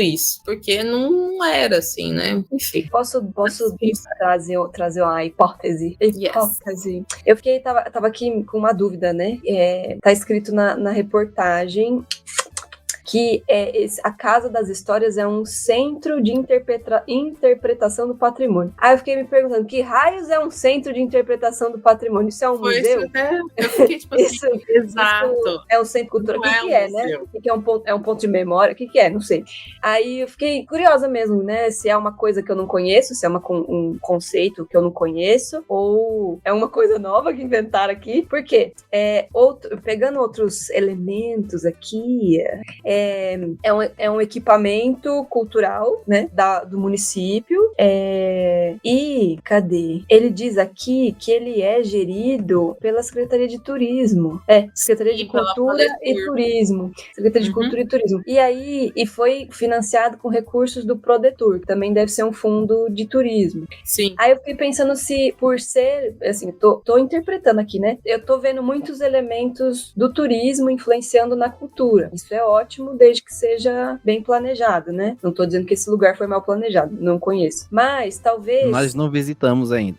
isso. Porque não era assim, né? Enfim. Posso trazer uma hipótese? Yes. Eu tava aqui com uma dúvida, né? Tá escrito na reportagem que a Casa das Histórias é um centro de interpretação do patrimônio. Aí eu fiquei me perguntando, que raios é um centro de interpretação do patrimônio? Isso é um museu? Eu fiquei tipo assim, exato. Isso é um centro cultural. O que é, né? O que é um ponto de memória? O que é? Não sei. Aí eu fiquei curiosa mesmo, né? Se é uma coisa que eu não conheço, se é um conceito que eu não conheço, ou é uma coisa nova que inventaram aqui. Por quê? Pegando outros elementos aqui, é um equipamento cultural, né, do município. E cadê? Ele diz aqui que ele é gerido pela Secretaria de Turismo. Secretaria de Cultura e Turismo. Secretaria de Cultura e Turismo. E aí, foi financiado com recursos do Prodetur, que também deve ser um fundo de turismo. Sim. Aí eu fiquei pensando se, por ser, assim, tô interpretando aqui, né? Eu tô vendo muitos elementos do turismo influenciando na cultura. Isso é ótimo. ótimo, desde que seja bem planejado, né? Não tô dizendo que esse lugar foi mal planejado, não conheço. Mas talvez... Nós não visitamos ainda.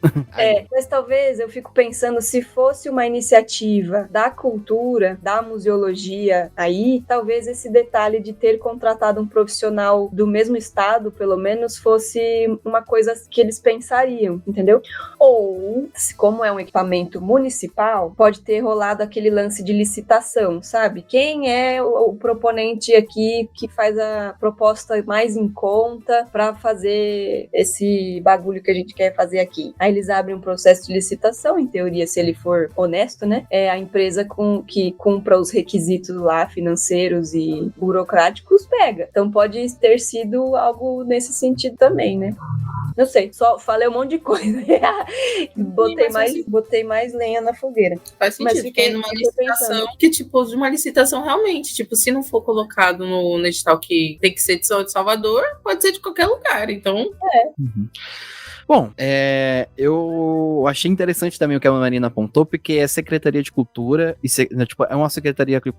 Mas talvez eu fico pensando, se fosse uma iniciativa da cultura, da museologia aí, talvez esse detalhe de ter contratado um profissional do mesmo estado, pelo menos, fosse uma coisa que eles pensariam, entendeu? Ou, como é um equipamento municipal, pode ter rolado aquele lance de licitação, sabe? Quem é o proponente aqui que faz a proposta mais em conta para fazer esse bagulho que a gente quer fazer aqui? Aí eles abrem um processo de licitação, em teoria, se ele for honesto, né? É a empresa que cumpra os requisitos lá financeiros e burocráticos pega. Então pode ter sido algo nesse sentido também, né? Não sei, só falei um monte de coisa. Botei mais lenha na fogueira. Faz sentido, porque é numa licitação que, tipo, de uma licitação realmente, tipo, se não for colocado no edital que tem que ser de Salvador, pode ser de qualquer lugar, então... Bom, eu achei interessante também o que a Marina apontou, porque é Secretaria de Cultura, é uma secretaria que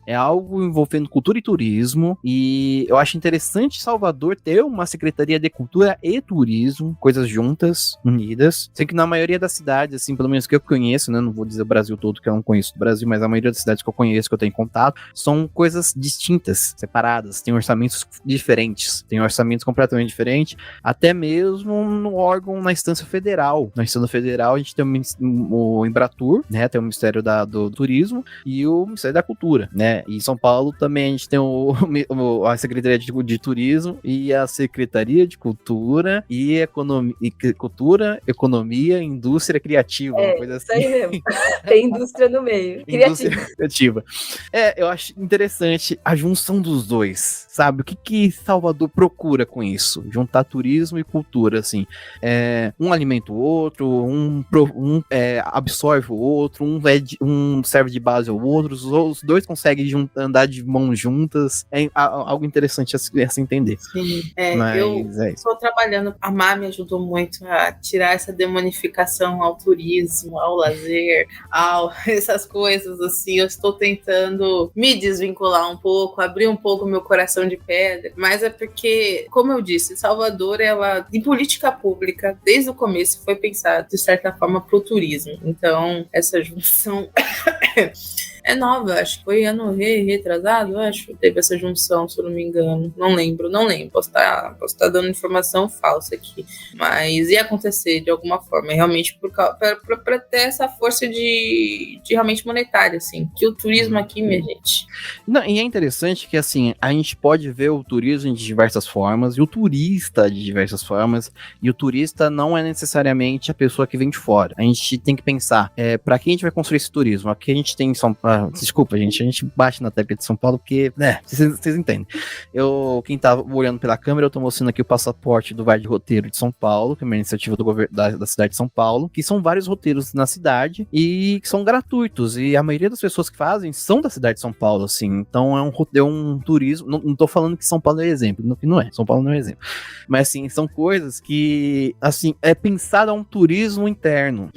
é algo envolvendo cultura e turismo, e eu acho interessante Salvador ter uma Secretaria de Cultura e Turismo, coisas juntas, unidas. Sei que na maioria das cidades, assim, pelo menos que eu conheço, né, não vou dizer o Brasil todo, que eu não conheço do Brasil, mas a maioria das cidades que eu conheço, que eu tenho contato, são coisas distintas, separadas, tem orçamentos diferentes, tem orçamentos completamente diferentes, até mesmo no órgão na instância federal. Na instância federal a gente tem o Embratur, né, tem o Ministério do Turismo e o Ministério da Cultura, né, e em São Paulo também a gente tem a Secretaria de Turismo e a Secretaria de Cultura e Economia e Indústria Criativa, uma coisa assim. Isso aí mesmo. Tem indústria no meio. Criativa. Eu acho interessante a junção dos dois, sabe? O que Salvador procura com isso? Juntar turismo e cultura, assim. Um alimenta o outro, um absorve o outro, um serve de base ao outro, os dois conseguem andar de mãos juntas. É algo interessante a se entender. Sim, eu estou trabalhando, a Má me ajudou muito a tirar essa demonificação ao turismo, ao lazer, essas coisas assim. Eu estou tentando me desvincular um pouco, abrir um pouco meu coração de pedra, mas é porque, como eu disse, Salvador, ela, em política pública, desde o começo, foi pensado, de certa forma, pro turismo. Então, essa junção é nova, acho que foi ano retrasado, acho que teve essa junção, se eu não me engano. Não lembro. Posso estar dando informação falsa aqui. Mas ia acontecer de alguma forma, realmente para ter essa força de realmente monetária, assim. Que o turismo aqui, minha gente. Não, e é interessante que, assim, a gente pode ver o turismo de diversas formas, e o turista de diversas formas, e o turista não é necessariamente a pessoa que vem de fora. A gente tem que pensar, para quem a gente vai construir esse turismo? Aqui a gente tem em São Paulo. Desculpa, gente, a gente bate na tecla de São Paulo porque, vocês entendem. Quem tá olhando pela câmera, eu tô mostrando aqui o passaporte do Vale de Roteiro de São Paulo, que é uma iniciativa do governo da cidade de São Paulo, que são vários roteiros na cidade e que são gratuitos, e a maioria das pessoas que fazem são da cidade de São Paulo, assim, então é um turismo, não tô falando que São Paulo é exemplo, não é, São Paulo não é exemplo, mas assim, são coisas que, assim, é pensado a um turismo interno.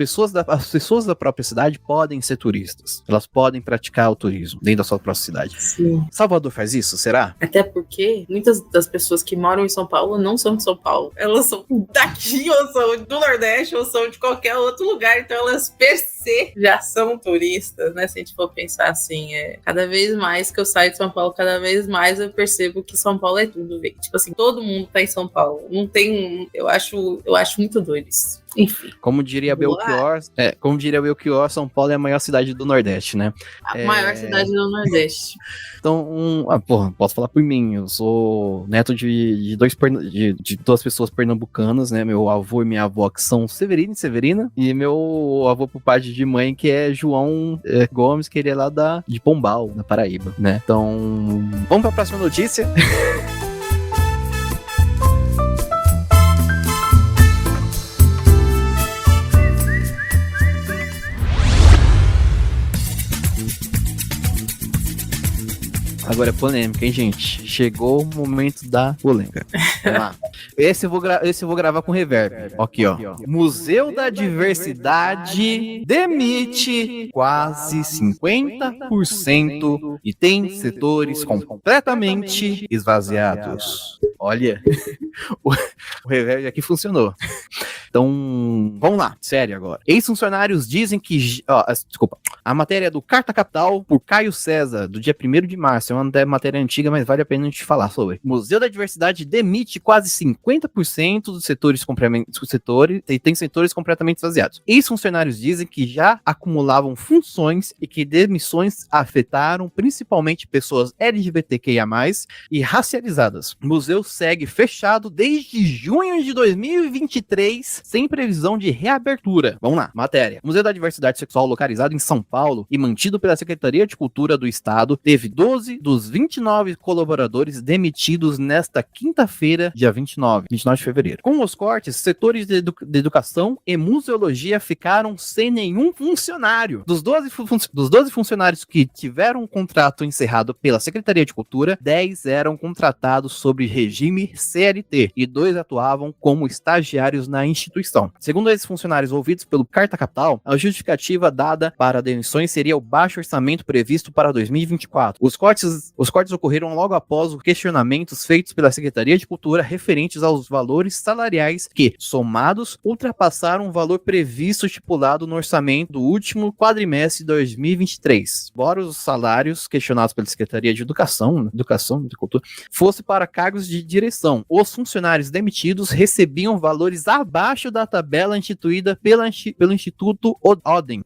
As pessoas da própria cidade podem ser turistas, elas podem praticar o turismo dentro da sua própria cidade. Sim. Salvador faz isso, será? Até porque muitas das pessoas que moram em São Paulo não são de São Paulo. Elas são daqui, ou são do Nordeste, ou são de qualquer outro lugar. Então elas per se já são turistas, né? Se a gente for pensar assim, cada vez mais que eu saio de São Paulo, cada vez mais eu percebo que São Paulo é tudo, velho. Tipo assim, todo mundo tá em São Paulo. Não tem... Eu acho muito doido isso. Enfim. Como diria Belchior, São Paulo é a maior cidade do Nordeste, né? A maior cidade do Nordeste. Então, posso falar por mim, eu sou neto de duas pessoas pernambucanas, né? Meu avô e minha avó que são Severino e Severina, e meu avô por parte de mãe que é João Gomes, que ele é lá de Pombal, na Paraíba, né? Então, vamos para a próxima notícia. Agora agora é polêmica, hein, gente? Chegou o momento da polêmica. Vamos lá. Esse eu vou gravar com reverb. Aqui, ó. Museu da Diversidade demite quase 50% e tem setores completamente esvaziados. Olha, o reverb aqui funcionou. Então, vamos lá, sério agora. Ex-funcionários dizem que... desculpa. A matéria é do Carta Capital, por Caio César, do dia 1º de março. É uma matéria antiga, mas vale a pena a gente falar sobre. Museu da Diversidade demite quase 50% dos setores e tem setores completamente esvaziados. Ex-funcionários dizem que já acumulavam funções e que demissões afetaram principalmente pessoas LGBTQIA+, e racializadas. O museu segue fechado desde junho de 2023, sem previsão de reabertura. Vamos lá, matéria. O Museu da Diversidade Sexual, localizado em São Paulo e mantido pela Secretaria de Cultura do Estado, teve 12 dos 29 colaboradores demitidos nesta quinta-feira, dia 29 de fevereiro. Com os cortes, setores de educação e museologia ficaram sem nenhum funcionário. Dos 12 funcionários que tiveram um contrato encerrado pela Secretaria de Cultura, 10 eram contratados sob regime CLT e 2 atuavam como estagiários na instituição. Segundo esses funcionários ouvidos pelo Carta Capital, a justificativa dada para a demissões seria o baixo orçamento previsto para 2024. Os cortes ocorreram logo após os questionamentos feitos pela Secretaria de Cultura referentes aos valores salariais que, somados, ultrapassaram o valor previsto estipulado no orçamento do último quadrimestre de 2023. Embora os salários questionados pela Secretaria de Educação e Cultura fosse para cargos de direção, os funcionários demitidos recebiam valores abaixo da tabela instituída pelo Instituto Odeon,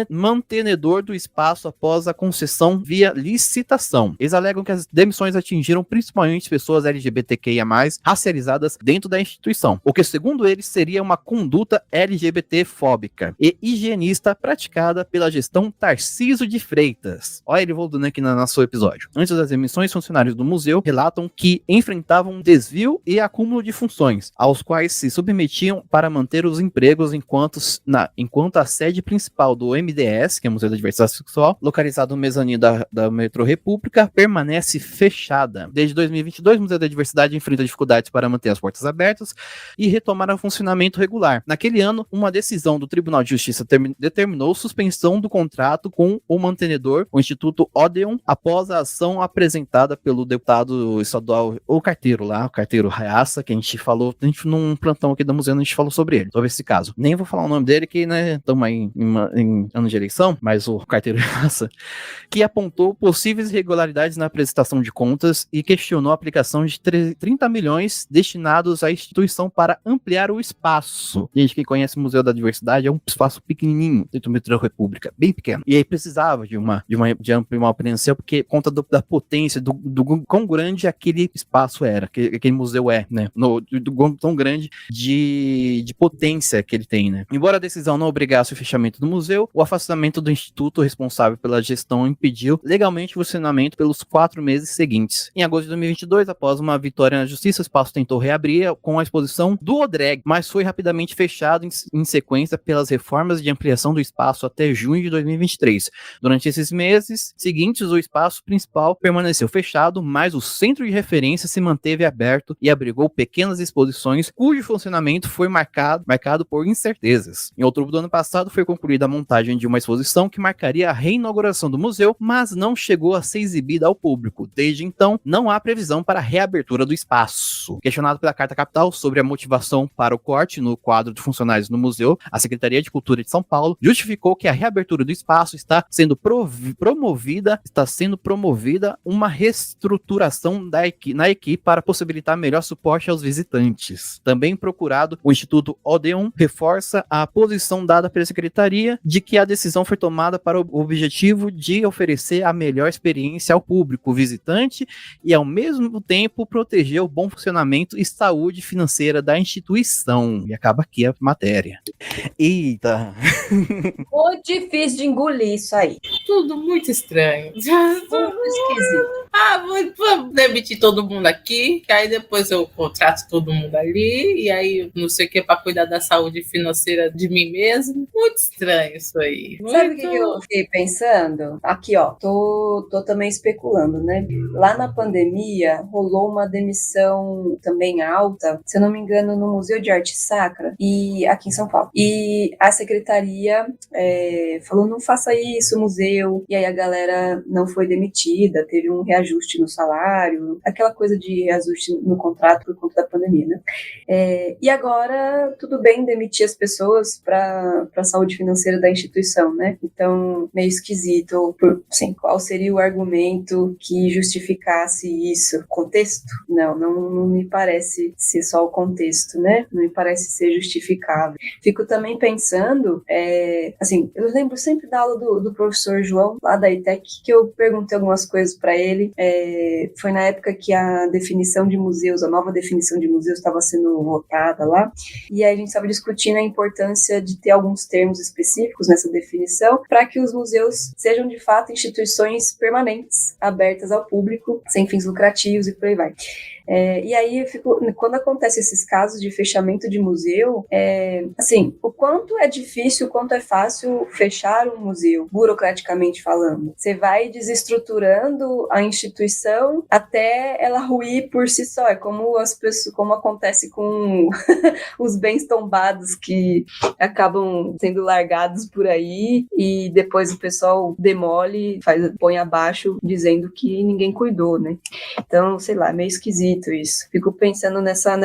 mantenedor do espaço após a concessão via licitação. Eles alegam que as demissões atingiram principalmente pessoas LGBTQIA+, racializadas dentro da instituição, o que segundo eles seria uma conduta LGBT-fóbica e higienista praticada pela gestão Tarcísio de Freitas. Olha ele voltando aqui no nosso episódio. Antes das demissões, funcionários do museu relatam que enfrentavam desvio e acúmulo de funções, aos quais se submetiam para manter os empregos enquanto a sede principal do MDS, que é o Museu da Diversidade Sexual, localizado no mezanino da Metrô República, permanece fechada. Desde 2022, o Museu da Diversidade enfrenta dificuldades para manter as portas abertas e retomar o funcionamento regular. Naquele ano, uma decisão do Tribunal de Justiça determinou suspensão do contrato com o mantenedor, o Instituto Odeon, após a ação apresentada pelo deputado estadual, o carteiro Raiaça, que a gente num plantão aqui da museu, a gente falou sobre esse caso. Nem vou falar o nome dele, que, né, estamos aí em ano de eleição, mas o carteiro Raiaça, que apontou possíveis irregularidades na prestação de contas e questionou a aplicação de 30 milhões destinados à instituição para ampliar o espaço. Gente, quem conhece o Museu da Diversidade, é um espaço pequenininho dentro do Metrô República, bem pequeno. E aí precisava de uma apreensão, porque conta da potência, do quão grande aquele espaço era, aquele museu é, né? Do tão grande de potência que ele tem, né? Embora a decisão não obrigasse o fechamento do museu, o afastamento do instituto responsável pela gestão impediu legalmente o funcionamento pelos 4 meses seguintes. Em agosto de 2022, após uma vitória na justiça, o espaço tentou reabrir com a exposição do ODREG, mas foi rapidamente fechado em sequência pelas reformas de ampliação do espaço até junho de 2023. Durante esses meses seguintes, o espaço principal permaneceu fechado, mas o centro de referência se manteve aberto e abrigou pequenas exposições cujo funcionamento foi marcado por incertezas. Em outubro do ano passado, foi concluída a montagem de uma exposição que marcaria a reinauguração do museu, mas não chegou a ser exibida ao público. Desde então, não há previsão para a reabertura do espaço. Questionado pela Carta Capital sobre a motivação para o corte no quadro de funcionários no museu, a Secretaria de Cultura de São Paulo justificou que a reabertura do espaço está sendo promovida uma reestruturação na equipe para possibilitar melhor suporte aos visitantes. Também procurado, o Instituto Odeon reforça a posição dada pela Secretaria de que a decisão foi tomada para o objetivo de oferecer a melhor experiência ao público visitante e, ao mesmo tempo, proteger o bom funcionamento e saúde financeira da instituição. E acaba aqui a matéria. Eita! Foi difícil de engolir isso aí. Tudo muito estranho. Muito esquisito. Vou demitir todo mundo aqui, que aí depois eu contrato todo mundo ali, e aí não sei o que para cuidar da saúde financeira de mim mesmo. Muito estranho isso aí. Sabe o que eu fiquei pensando? Aqui, ó, tô também especulando, né? Lá na pandemia, rolou uma demissão também alta, se eu não me engano, no Museu de Arte Sacra, e aqui em São Paulo. E a secretaria falou, não faça isso, museu. E aí a galera não foi demitida, teve um reajuste no salário, aquela coisa de reajuste no contrato por conta da pandemia, né? E agora, tudo bem demitir as pessoas para a saúde financeira da instituição, né? Então, meio esquisito. Assim, qual seria o argumento que justificasse isso? Contexto? Não me parece ser só o contexto, né? Não me parece ser justificável. Fico também pensando, assim, eu lembro sempre da aula do professor João, lá da ETEC, que eu perguntei algumas coisas para ele. Foi na época que a definição de museus, a nova definição de museus estava sendo votada lá, e aí a gente estava discutindo a importância de ter alguns termos específicos nessa definição para que os museus sejam de fato instituições permanentes, abertas ao público, sem fins lucrativos e por aí vai. E aí, quando acontecem esses casos de fechamento de museu, assim, o quanto é difícil, o quanto é fácil fechar um museu, burocraticamente falando. Você vai desestruturando a instituição até ela ruir por si só. É como acontece com os bens tombados que acabam sendo largados por aí e depois o pessoal demole, põe abaixo, dizendo que ninguém cuidou, né? Então, sei lá, meio esquisito isso. Fico pensando nessa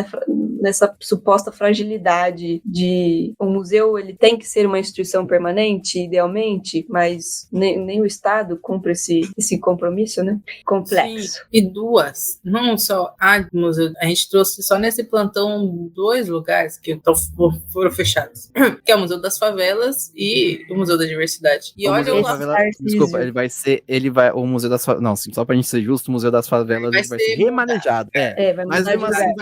suposta fragilidade de um museu, ele tem que ser uma instituição permanente, idealmente, mas nem o Estado cumpre esse compromisso, né? Complexo. Sim. E duas, não só a museu, a gente trouxe só nesse plantão 2 lugares que foram fechados, que é o Museu das Favelas e o Museu da Diversidade. E olha desculpa, o Museu das Favelas, não, só pra gente ser justo, o Museu das Favelas vai ser remanejado. Mas mesmo assim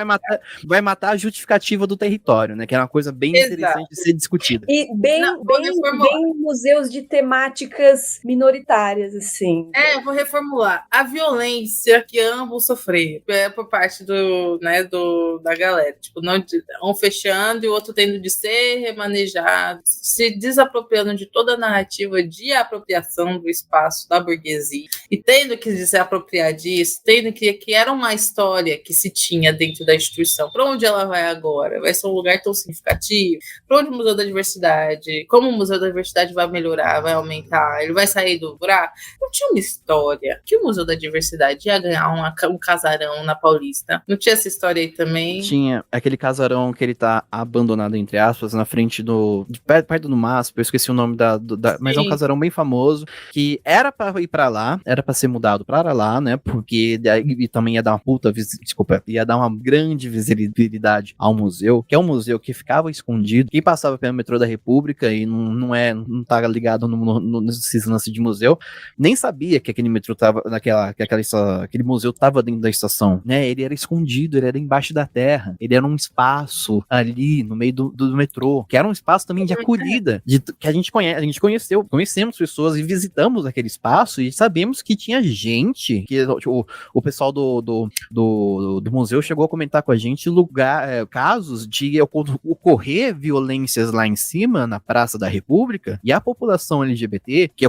vai matar a justificativa do território, né? Que é uma coisa bem interessante de ser discutida. E bem museus de temáticas minoritárias, assim. Vou reformular. A violência que ambos sofreram por parte da galera. Tipo, um fechando e o outro tendo de ser remanejado, se desapropriando de toda a narrativa de apropriação do espaço da burguesia e tendo que se apropriar disso, tendo que era uma história que se tinha dentro da instituição. Para onde ela vai agora? Vai ser um lugar tão significativo? Para onde o Museu da Diversidade? Como o Museu da Diversidade vai melhorar, vai aumentar? Ele vai sair do buraco? Não tinha uma história que o Museu da Diversidade ia ganhar um casarão na Paulista. Não tinha essa história aí também? Tinha aquele casarão que ele tá abandonado, entre aspas, na frente perto do MASP, eu esqueci o nome mas é um casarão bem famoso, que era pra ir pra lá, era pra ser mudado pra lá, né, porque e também ia dar ia dar uma grande visibilidade ao museu, que é um museu que ficava escondido, quem passava pelo metrô da República e não tá ligado nesses lances de museu, nem sabia que aquele metrô tava aquele museu tava dentro da estação, né, ele era escondido, ele era embaixo da terra, ele era um espaço ali no meio do metrô, que era um espaço também de acolhida, que a gente conhecemos pessoas e visitamos aquele espaço e sabemos que tinha gente, que o pessoal do museu chegou a comentar com a gente casos de ocorrer violências lá em cima, na Praça da República, e a população LGBT que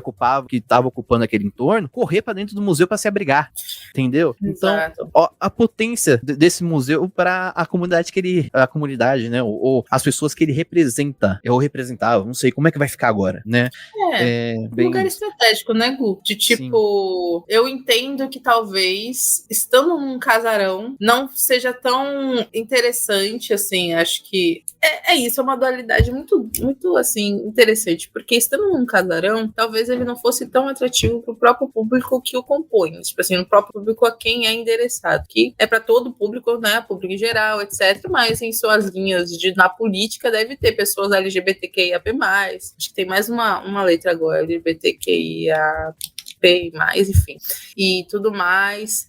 estava ocupando aquele entorno, correr para dentro do museu para se abrigar, entendeu? Exato. Então, a potência desse museu para a comunidade, né, ou as pessoas que ele representa, ou representava, não sei como é que vai ficar agora, né? Um lugar estratégico, né, Gu? De tipo, sim. Eu entendo que talvez, estando num casarão, não seja tão interessante, assim, acho que é isso, é uma dualidade muito, muito, assim, interessante, porque estando num casarão, talvez ele não fosse tão atrativo pro próprio público que o compõe, tipo assim, no próprio público a quem é endereçado, que é para todo o público, né, público em geral, etc, mas em suas linhas na política deve ter pessoas LGBTQIAP+, acho que tem mais uma letra agora, LGBTQIA+, participei mais, enfim, e tudo mais.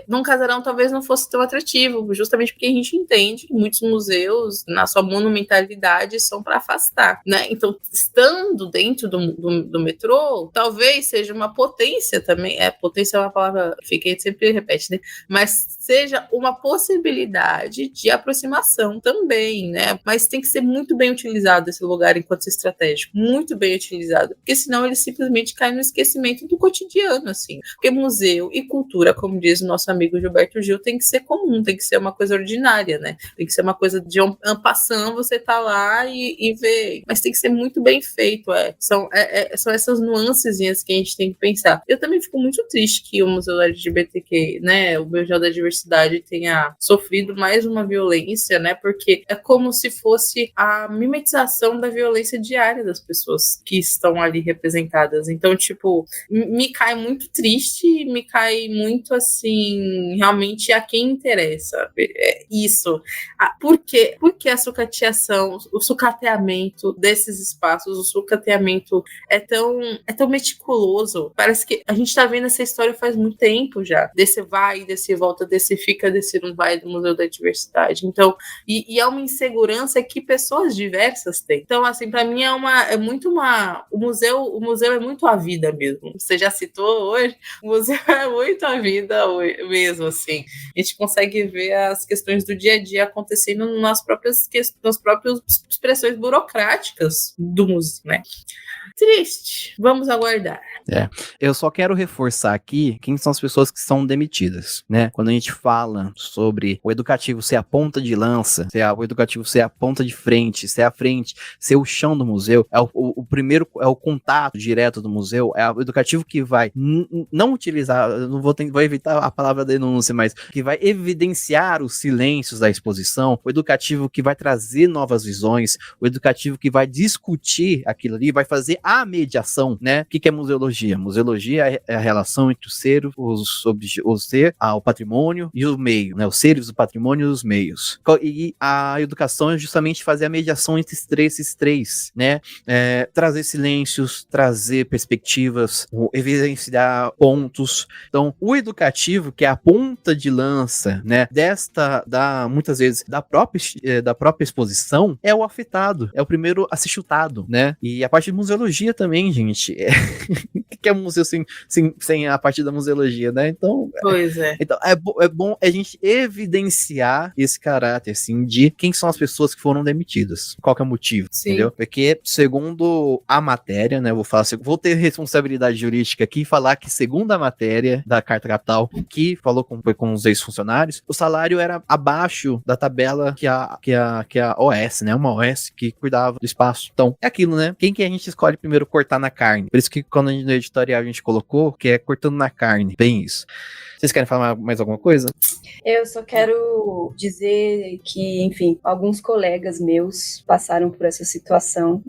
Num casarão talvez não fosse tão atrativo, justamente porque a gente entende que muitos museus, na sua monumentalidade, são para afastar, né? Então, estando dentro do metrô, talvez seja uma potência também, potência é uma palavra que a gente sempre repete, né? Mas seja uma possibilidade de aproximação também, né? Mas tem que ser muito bem utilizado esse lugar enquanto estratégico, muito bem utilizado, porque senão ele simplesmente cai no esquecimento do cotidiano, assim. Porque museu e cultura, como diz o nosso amigo Gilberto Gil, tem que ser comum, tem que ser uma coisa ordinária, né? Tem que ser uma coisa de en passant, você tá lá e vê, mas tem que ser muito bem feito, São essas nuancezinhas que a gente tem que pensar. Eu também fico muito triste que o Museu LGBTQ, né, o Museu da Diversidade tenha sofrido mais uma violência, né, porque é como se fosse a mimetização da violência diária das pessoas que estão ali representadas. Então, tipo, me cai muito triste, me cai muito, assim, realmente a quem interessa. Isso. Por que a sucateação, o sucateamento desses espaços, o sucateamento é tão meticuloso? Parece que a gente tá vendo essa história faz muito tempo já. Desse vai, desse volta, desse fica, desse não vai do Museu da Diversidade. Então, e é uma insegurança que pessoas diversas têm. Então, assim, pra mim o museu é muito a vida mesmo. Você já citou hoje, o museu é muito a vida mesmo, assim. A gente consegue ver as questões do dia a dia acontecendo nas próprias expressões burocráticas do museu, né? Triste. Vamos aguardar. Eu só quero reforçar aqui quem são as pessoas que são demitidas, né? Quando a gente fala sobre o educativo ser a ponta de lança, o educativo ser a ponta de frente, ser a frente, ser o chão do museu, o primeiro, é o contato direto do museu, é o educativo que vai não utilizar, eu não vou evitar a palavra denúncia, mas que vai evidenciar os silêncios da exposição, o educativo que vai trazer novas visões, o educativo que vai discutir aquilo ali, vai fazer a mediação, né? O que é museologia? Museologia é a relação entre o ser, o patrimônio e o meio, né? Os seres, o patrimônio e os meios. E a educação é justamente fazer a mediação entre esses três, né? Trazer silêncios, trazer perspectivas, evidenciar pontos. Então, o educativo, que é a ponta de lança, né? Muitas vezes, da própria exposição, é o afetado, é o primeiro a ser chutado, né? E a parte de museologia também, gente, o que é um museu sem a parte da museologia, né? Então, pois é. Então é bom a gente evidenciar esse caráter, assim, de quem são as pessoas que foram demitidas. Qual que é o motivo, entendeu? Porque, segundo a matéria, né, vou ter responsabilidade jurídica aqui e falar que, segundo a matéria da Carta Capital, que falou com os ex-funcionários, o salário era abaixo da tabela que a OS, né? Uma OS que cuidava do espaço. Então, é aquilo, né? Quem que a gente escolhe primeiro cortar na carne? Por isso que quando no editorial a gente colocou, que é cortando na carne. Bem isso. Vocês querem falar mais alguma coisa? Eu só quero dizer que, enfim, alguns colegas meus passaram por essa situação.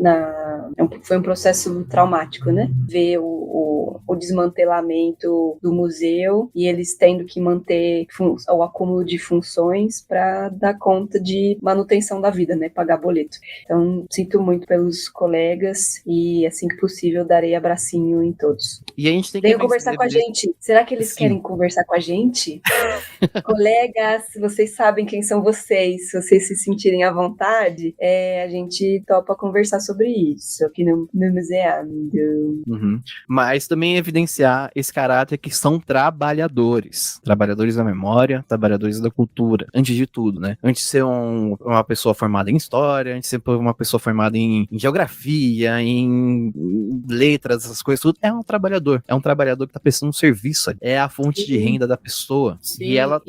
Foi um processo traumático, né? Ver o desmantelamento do museu e eles tendo que manter o acúmulo de funções para dar conta de manutenção da vida, né? Pagar boleto. Então, sinto muito pelos colegas e, assim que possível, darei abracinho em todos. E a gente tem que Venham conversar com a gente. Será que eles querem conversar com a gente? Colegas, vocês sabem quem são vocês. Se vocês se sentirem à vontade, a gente topa conversar sobre isso aqui no Museando. Uhum. Mas também evidenciar esse caráter que são trabalhadores da memória, trabalhadores da cultura, antes de tudo, né? Antes de ser uma pessoa formada em história, antes de ser uma pessoa formada em geografia, em letras, essas coisas tudo, é um trabalhador que tá prestando um serviço, é a fonte de renda da pessoa. Sim. E ela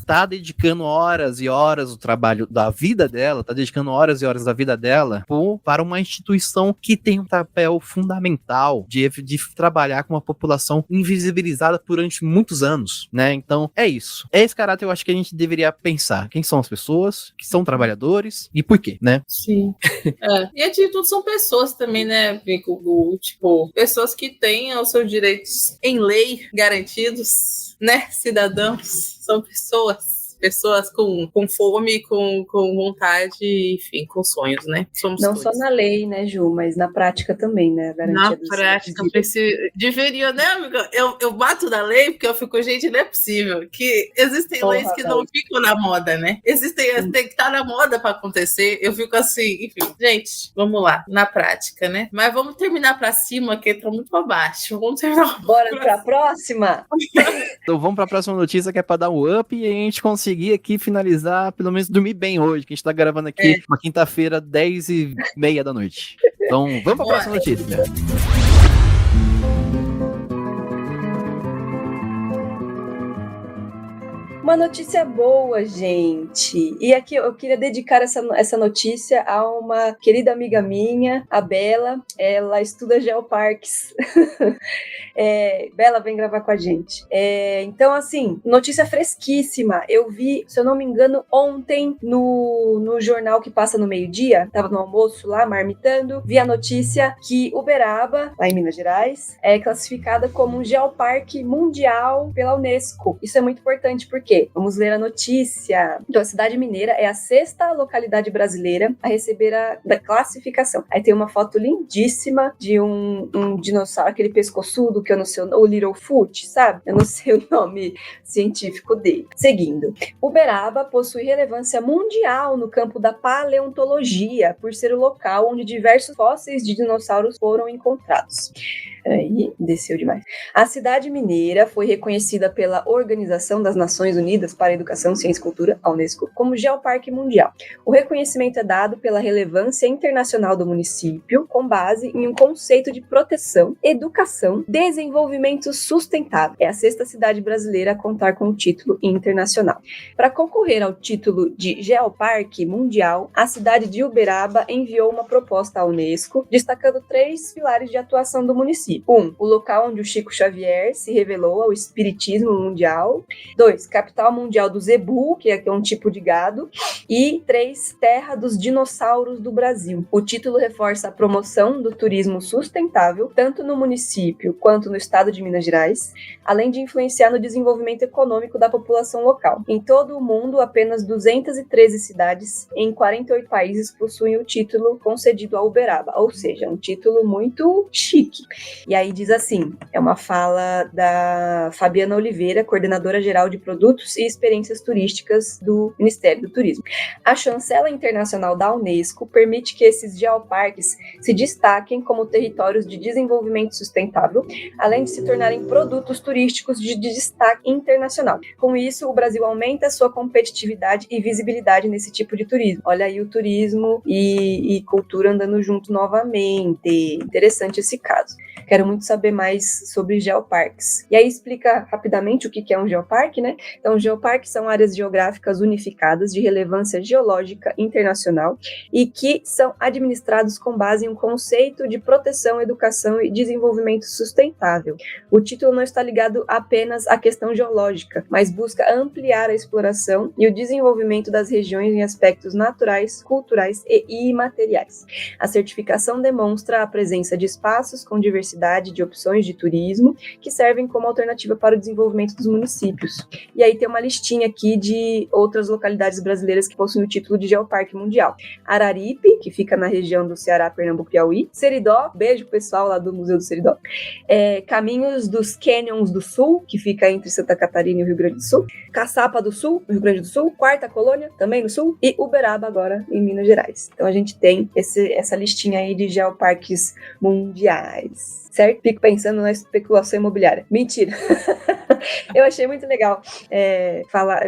tá dedicando horas e horas do trabalho da vida dela, tá dedicando horas e horas da vida dela para uma instituição que tem um papel fundamental de trabalhar com uma população invisibilizada durante muitos anos, né? Então, é isso. É esse caráter eu acho que a gente deveria pensar. Quem são as pessoas que são trabalhadores e por quê, né? Sim. E a de tudo são pessoas também, né, Vico? Tipo, pessoas que têm os seus direitos em lei garantidos, né? Cidadãos, são pessoas pessoas com fome, com vontade, enfim, com sonhos, né? Somos Não todos. só na lei, né, Ju, mas na prática também, né? A garantia Na dos prática, direitos. deveria, né, amiga? Eu bato na lei porque eu fico, gente, não é possível. Que existem Porra, leis que não velho. ficam na moda, né? Tem que estar na moda para acontecer. Eu fico assim, enfim. Gente, vamos lá, na prática, né? Mas vamos terminar para cima, que tá muito para baixo. Vamos terminar. Bora pra próxima? Então vamos pra próxima notícia, que é pra dar um up e a gente conseguir aqui finalizar, pelo menos dormir bem hoje, que a gente tá gravando aqui uma quinta-feira, 10h30 da noite. Então vamos pra próxima notícia. Uma notícia boa, gente. E aqui eu queria dedicar essa notícia a uma querida amiga minha, a Bela. Ela estuda geoparques. Bela, vem gravar com a gente. Então, assim, notícia fresquíssima. Eu vi, se eu não me engano, ontem no jornal que passa no meio-dia. Tava no almoço lá, marmitando. Vi a notícia que Uberaba, lá em Minas Gerais, é classificada como um geoparque mundial pela Unesco. Isso é muito importante porque vamos ler a notícia. Então, a cidade mineira é a 6ª localidade brasileira a receber da classificação. Aí tem uma foto lindíssima de um dinossauro, aquele pescoçudo que eu não sei, o Littlefoot, sabe? Eu não sei o nome científico dele. Seguindo. Uberaba possui relevância mundial no campo da paleontologia, por ser o local onde diversos fósseis de dinossauros foram encontrados. Aí, desceu demais. A cidade mineira foi reconhecida pela Organização das Nações Unidas para a Educação, Ciência e Cultura, a Unesco, como Geoparque Mundial. O reconhecimento é dado pela relevância internacional do município, com base em um conceito de proteção, educação, desenvolvimento sustentável. É a 6ª cidade brasileira a contar com o título internacional. Para concorrer ao título de Geoparque Mundial, a cidade de Uberaba enviou uma proposta à Unesco, destacando 3 pilares de atuação do município. 1. O local onde o Chico Xavier se revelou ao espiritismo mundial. 2. Capital mundial do zebu, que é um tipo de gado. E 3. Terra dos dinossauros do Brasil. O título reforça a promoção do turismo sustentável, tanto no município quanto no estado de Minas Gerais, além de influenciar no desenvolvimento econômico da população local. Em todo o mundo, apenas 213 cidades em 48 países possuem o título concedido a Uberaba, ou seja, um título muito chique. E aí diz assim, é uma fala da Fabiana Oliveira, coordenadora geral de produtos e experiências turísticas do Ministério do Turismo. A chancela internacional da Unesco permite que esses geoparques se destaquem como territórios de desenvolvimento sustentável, além de se tornarem produtos turísticos de destaque internacional. Com isso, o Brasil aumenta sua competitividade e visibilidade nesse tipo de turismo. Olha aí o turismo e cultura andando junto novamente. Interessante esse caso. Quero muito saber mais sobre geoparques. E aí explica rapidamente o que é um geoparque, né? Então, geoparques são áreas geográficas unificadas de relevância geológica internacional e que são administrados com base em um conceito de proteção, educação e desenvolvimento sustentável. O título não está ligado apenas à questão geológica, mas busca ampliar a exploração e o desenvolvimento das regiões em aspectos naturais, culturais e imateriais. A certificação demonstra a presença de espaços com diversidade de opções de turismo que servem como alternativa para o desenvolvimento dos municípios. E aí tem uma listinha aqui de outras localidades brasileiras que possuem o título de Geoparque Mundial. Araripe, que fica na região do Ceará, Pernambuco e Piauí. Seridó, beijo pessoal lá do Museu do Seridó. Caminhos dos Canyons do Sul, que fica entre Santa Catarina e o Rio Grande do Sul. Caçapa do Sul, no Rio Grande do Sul. Quarta Colônia, também no Sul. E Uberaba, agora em Minas Gerais. Então a gente tem essa listinha aí de geoparques mundiais. Certo? Fico pensando na especulação imobiliária. Mentira! Eu achei muito legal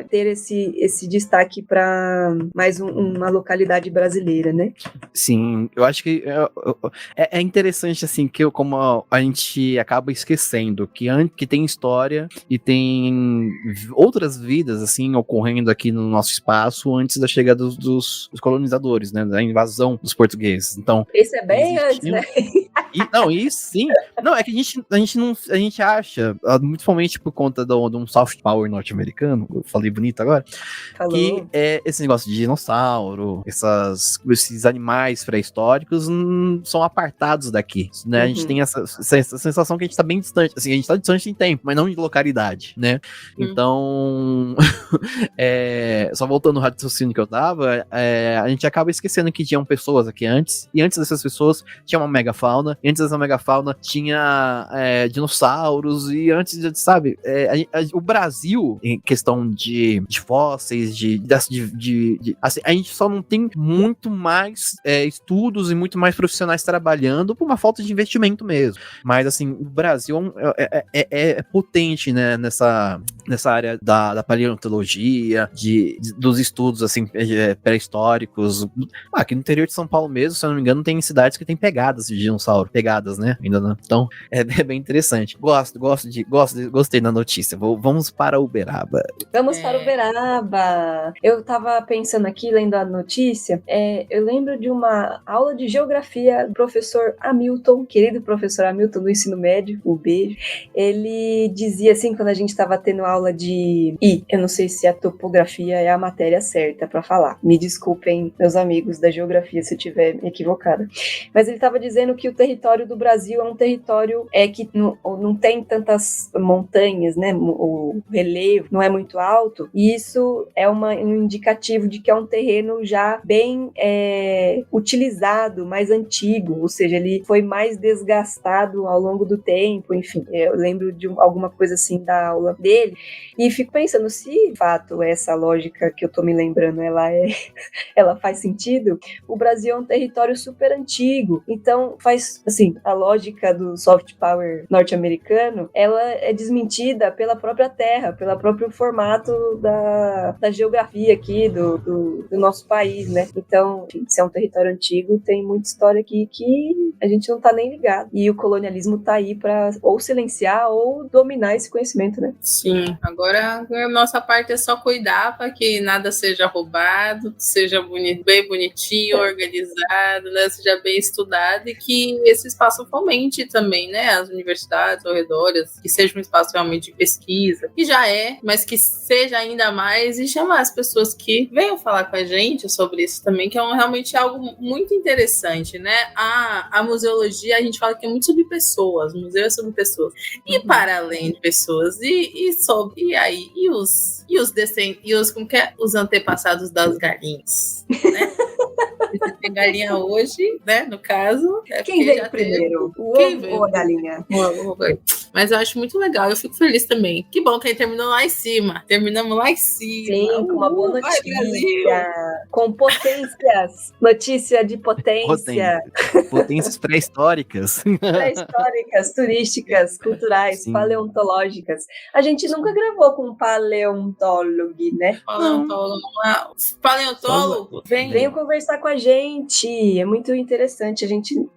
ter esse destaque para mais uma localidade brasileira, né? Sim, eu acho que é interessante, assim, que como a gente acaba esquecendo que tem história e tem outras vidas, assim, ocorrendo aqui no nosso espaço antes da chegada dos colonizadores, né? Da invasão dos portugueses. Então, esse é bem antes, né? Isso sim. Não, é que a gente acha, principalmente por conta de um soft power norte-americano, norte-americano, eu falei bonito agora, Falou. que é esse negócio de dinossauro, esses animais pré-históricos são apartados daqui, né? A gente tem essa sensação que a gente tá bem distante, assim, a gente tá distante em tempo, mas não de localidade, né? Então, só voltando no raciocínio que eu tava, a gente acaba esquecendo que tinham pessoas aqui antes, e antes dessas pessoas tinha uma megafauna, e antes dessa megafauna tinha dinossauros, e antes, sabe, o Brasil, em questão de fósseis, assim, a gente só não tem muito mais estudos e muito mais profissionais trabalhando por uma falta de investimento mesmo. Mas, assim, o Brasil é potente, né, nessa área da paleontologia, dos estudos, assim, pré-históricos. Aqui no interior de São Paulo mesmo, se eu não me engano, tem cidades que tem pegadas de dinossauro. Pegadas, né? Ainda não. Então, é bem interessante. Gostei da notícia. Vamos para Uberaba. Vamos para Uberaba. Eu tava pensando aqui, lendo a notícia, eu lembro de uma aula de geografia do professor Hamilton, querido professor Hamilton do ensino médio, um beijo. Ele dizia assim, quando a gente tava tendo aula eu não sei se a topografia é a matéria certa para falar. Me desculpem, meus amigos da geografia, se eu estiver equivocada. Mas ele tava dizendo que o território do Brasil é um território que não tem tantas montanhas, né? O relevo não é muito alto, e isso é um indicativo de que é um terreno já bem utilizado, mais antigo, ou seja, ele foi mais desgastado ao longo do tempo, enfim, eu lembro de alguma coisa assim da aula dele, e fico pensando, se de fato essa lógica que eu tô me lembrando, ela faz sentido, o Brasil é um território super antigo, então faz, assim, a lógica do soft power norte-americano, ela é desmentida pela própria terra, pelo próprio formato da geografia aqui do nosso país, né? Então, enfim, se é um território antigo, tem muita história aqui que a gente não tá nem ligado. E o colonialismo tá aí pra ou silenciar ou dominar esse conhecimento, né? Sim, agora a nossa parte é só cuidar para que nada seja roubado, seja bem bonitinho, organizado, né? Seja bem estudado, e que esse espaço fomente também, né? As universidades ao redor, que seja um espaço realmente de pesquisa, que já mas que seja ainda mais, e chamar as pessoas que venham falar com a gente sobre isso também, que é realmente algo muito interessante, né? A museologia, a gente fala que é muito sobre pessoas, o museu é sobre pessoas, e para além de pessoas, os antepassados das galinhas, né? Você tem galinha hoje, né? No caso. Quem veio primeiro? O ovo ou a galinha? Mas eu acho muito legal, eu fico feliz também. Que bom que a gente terminou lá em cima. Terminamos lá em cima. Sim, com uma boa notícia. Com potências. Notícia de potência. Potências pré-históricas. Pré-históricas, turísticas, culturais, sim, paleontológicas. A gente nunca gravou com um paleontólogo, né? Paleontólogo, venham conversar com a gente. É muito interessante.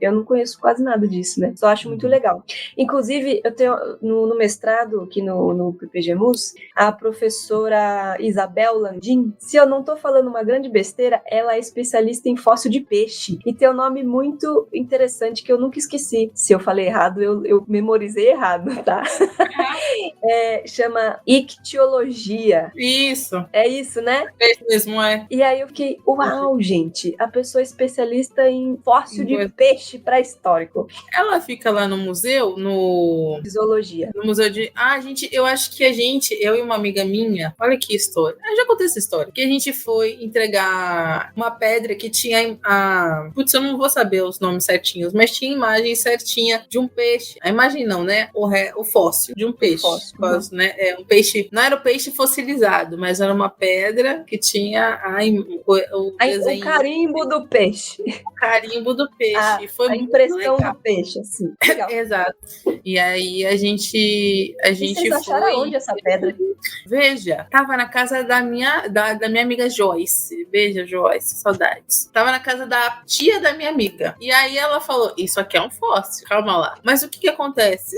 Eu não conheço quase nada disso, né? Só acho muito legal. Inclusive, eu tenho no mestrado, aqui no PPG-MUS, a professora Isabel Landim, se eu não tô falando uma grande besteira, ela é especialista em fóssil de peixe. E tem um nome muito interessante que eu nunca esqueci. Se eu falei errado, eu memorizei errado, tá? Chama ictiologia. Isso. É isso, né? É isso mesmo, é. E aí eu fiquei, uau, gente, a pessoa é especialista em fóssil de peixe pré-histórico. Ela fica lá no museu, no Zoologia. No museu de... eu acho que eu e uma amiga minha, olha que história. Eu já contei essa história. Que a gente foi entregar uma pedra que tinha putz, eu não vou saber os nomes certinhos, mas tinha imagem certinha de um peixe. A imagem não, né? O fóssil de um peixe. Fóssil, né? Um peixe... Não era o peixe fossilizado, mas era uma pedra que tinha o desenho... O carimbo do peixe. O carimbo do peixe. Foi a impressão do peixe, assim. Legal. Exato. E aí a gente vocês acharam onde essa pedra? Veja, tava na casa da minha amiga Joyce. Beijo, Joyce, saudades. Tava na casa da tia da minha amiga. E aí ela falou, isso aqui é um fóssil, calma lá. Mas o que acontece?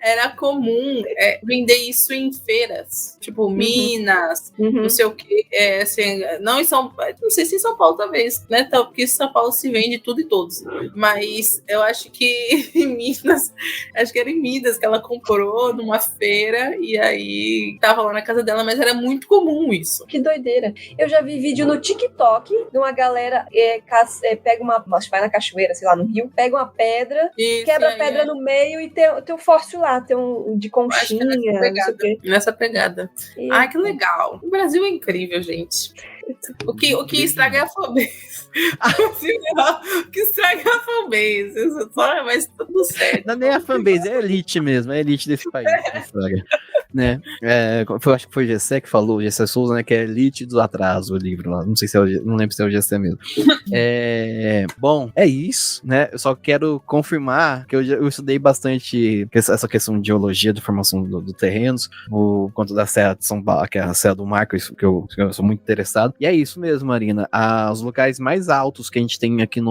Era comum vender isso em feiras, tipo Minas, não sei o que, assim, não sei se em São Paulo talvez, né? Porque em São Paulo se vende tudo e todos. Mas eu acho que em Minas, acho que era em Minas lindas que ela comprou numa feira e aí tava lá na casa dela, mas era muito comum isso. Que doideira. Eu já vi vídeo no TikTok de uma galera pega acho que vai na cachoeira, sei lá, no rio, pega uma pedra, Isso, quebra a pedra no meio e tem um fóssil lá, tem um de conchinha, não sei o quê. Nessa pegada. Ai, que legal. O Brasil é incrível, gente. O que estraga é a fanbase. O que estraga é a fanbase. Mas tudo certo. Não é nem a fanbase, é a elite mesmo, é a elite desse país. Né? Acho que foi o Gessé que falou, o Gessé Souza, né, que é Elite do Atraso, o livro lá. Não sei se não lembro se é o Gessé mesmo. Bom, é isso, né? Eu só quero confirmar que eu estudei bastante essa questão de geologia, de formação do terrenos, por conta da Serra de São Paulo, que é a Serra do Marco, isso que eu sou muito interessado. E é isso mesmo, Marina. Os locais mais altos que a gente tem aqui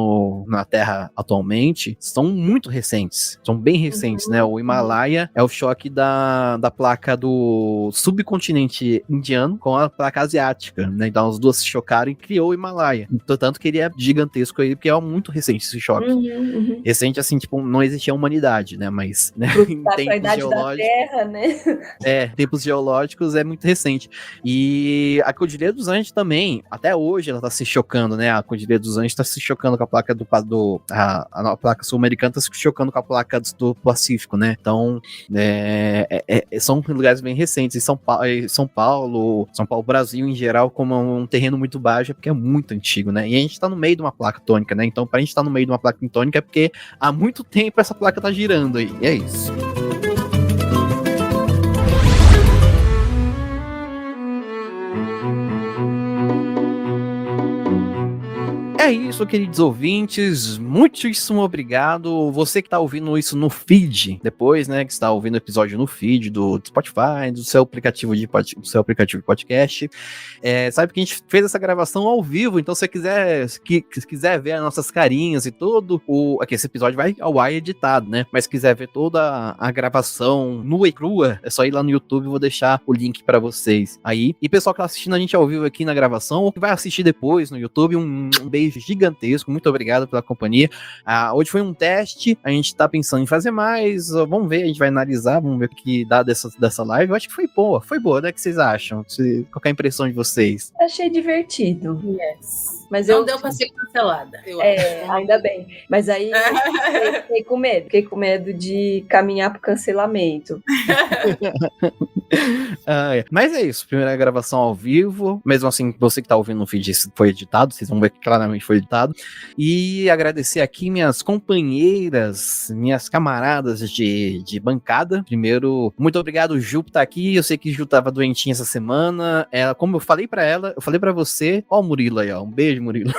na Terra atualmente são muito recentes, são bem recentes, né? O Himalaia é o choque da placa do subcontinente indiano com a placa asiática, né? Então as duas se chocaram e criou o Himalaia. Tanto que ele é gigantesco aí, porque é muito recente esse choque. Recente, assim, tipo, não existia humanidade, né? Mas, né, em tempos geológicos, da Terra, né? Tempos geológicos é muito recente. E a Cordilheira dos Andes também, até hoje ela tá se chocando, né? A Cordilheira dos Andes tá se chocando com a placa a placa sul-americana tá se chocando com a placa do Pacífico, né? Então, são lugares bem recentes. E São Paulo, Brasil em geral, como é um terreno muito baixo, é porque é muito antigo, né? E a gente tá no meio de uma placa tônica, né? Então, pra gente estar no meio de uma placa tônica é porque há muito tempo essa placa tá girando aí. E é isso. É isso, queridos ouvintes, muitíssimo obrigado. Você que está ouvindo isso no feed, depois, né, que está ouvindo o episódio no feed do Spotify, do seu aplicativo de podcast, sabe que a gente fez essa gravação ao vivo, então se você quiser ver as nossas carinhas e tudo, aqui esse episódio vai ao ar editado, né, mas se quiser ver toda a gravação nua e crua, é só ir lá no YouTube, vou deixar o link para vocês aí. E pessoal que tá assistindo a gente ao vivo aqui na gravação, ou que vai assistir depois no YouTube, um beijo gigantesco, muito obrigado pela companhia. Hoje foi um teste, a gente tá pensando em fazer mais, vamos ver, a gente vai analisar, vamos ver o que dá dessa live. Eu acho que foi boa, né? O que vocês acham? Qual é a impressão de vocês? Achei divertido. Yes. Mas não deu pra ser cancelada. Ainda bem. Mas aí fiquei com medo de caminhar pro cancelamento. Mas é isso, primeira gravação ao vivo, mesmo assim, você que tá ouvindo no feed foi editado, vocês vão ver que claramente foi editado, e agradecer aqui minhas companheiras, minhas camaradas de bancada. Primeiro, muito obrigado, Ju, por estar aqui. Eu sei que Ju tava doentinha essa semana, como eu falei pra ela, eu falei pra você, ó o Murilo aí, ó, um beijo, Murilo.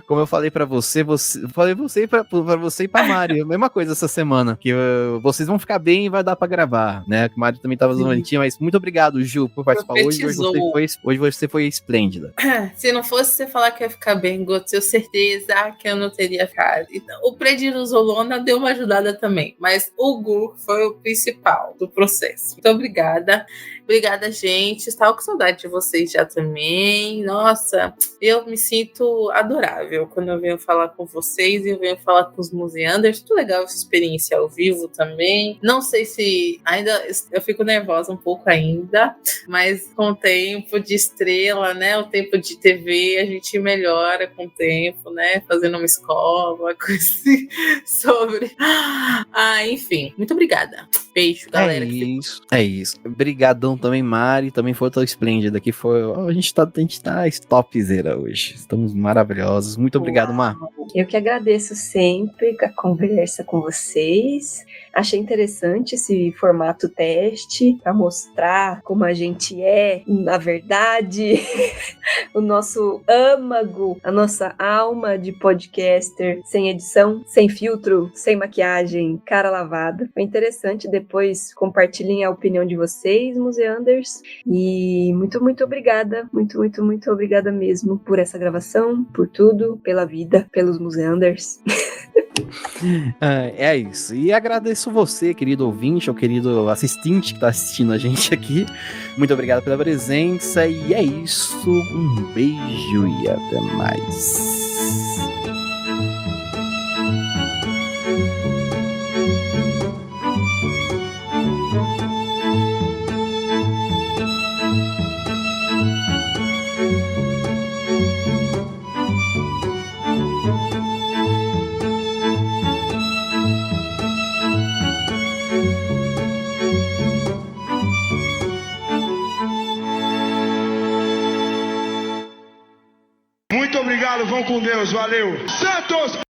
Como eu falei pra você falei pra você e pra Mari, a mesma coisa essa semana, que vocês vão ficar bem e vai dar pra gravar, né, que a Mari também tava doentinha, mas muito obrigado, Ju, por participar hoje você foi esplêndida. Se não fosse você falar que ia ficar bem, eu tenho certeza que eu não teria ficado. Então, o prednisolona deu uma ajudada também, mas o Gu foi o principal do processo. Muito obrigada. Obrigada, gente. Estava com saudade de vocês já também. Nossa, eu me sinto adorável quando eu venho falar com vocês e eu venho falar com os museanders. Muito legal essa experiência ao vivo também. Não sei se ainda... Eu fico nervosa um pouco ainda, mas com o tempo de estrela, né? O tempo de TV, a gente melhora com o tempo, né? Fazendo uma escola, uma coisa assim, sobre... enfim. Muito obrigada. Beijo, galera. É isso. Obrigadão também, Mari, também foi tão esplêndida que foi. A gente tá topzera hoje. Estamos maravilhosos. Muito obrigado, Mar. Eu que agradeço sempre a conversa com vocês. Achei interessante esse formato teste para mostrar como a gente é, na verdade, o nosso âmago, a nossa alma de podcaster, sem edição, sem filtro, sem maquiagem, cara lavada. Foi interessante. Depois compartilhem a opinião de vocês, museanders. E muito, muito obrigada. Muito, muito, muito obrigada mesmo por essa gravação, por tudo, pela vida, pelos museanders. É isso. E agradeço você, querido ouvinte, ou querido assistente que tá assistindo a gente aqui. Muito obrigado pela presença. E é isso. Um beijo e até mais. Muito obrigado, vão com Deus, valeu. Santos!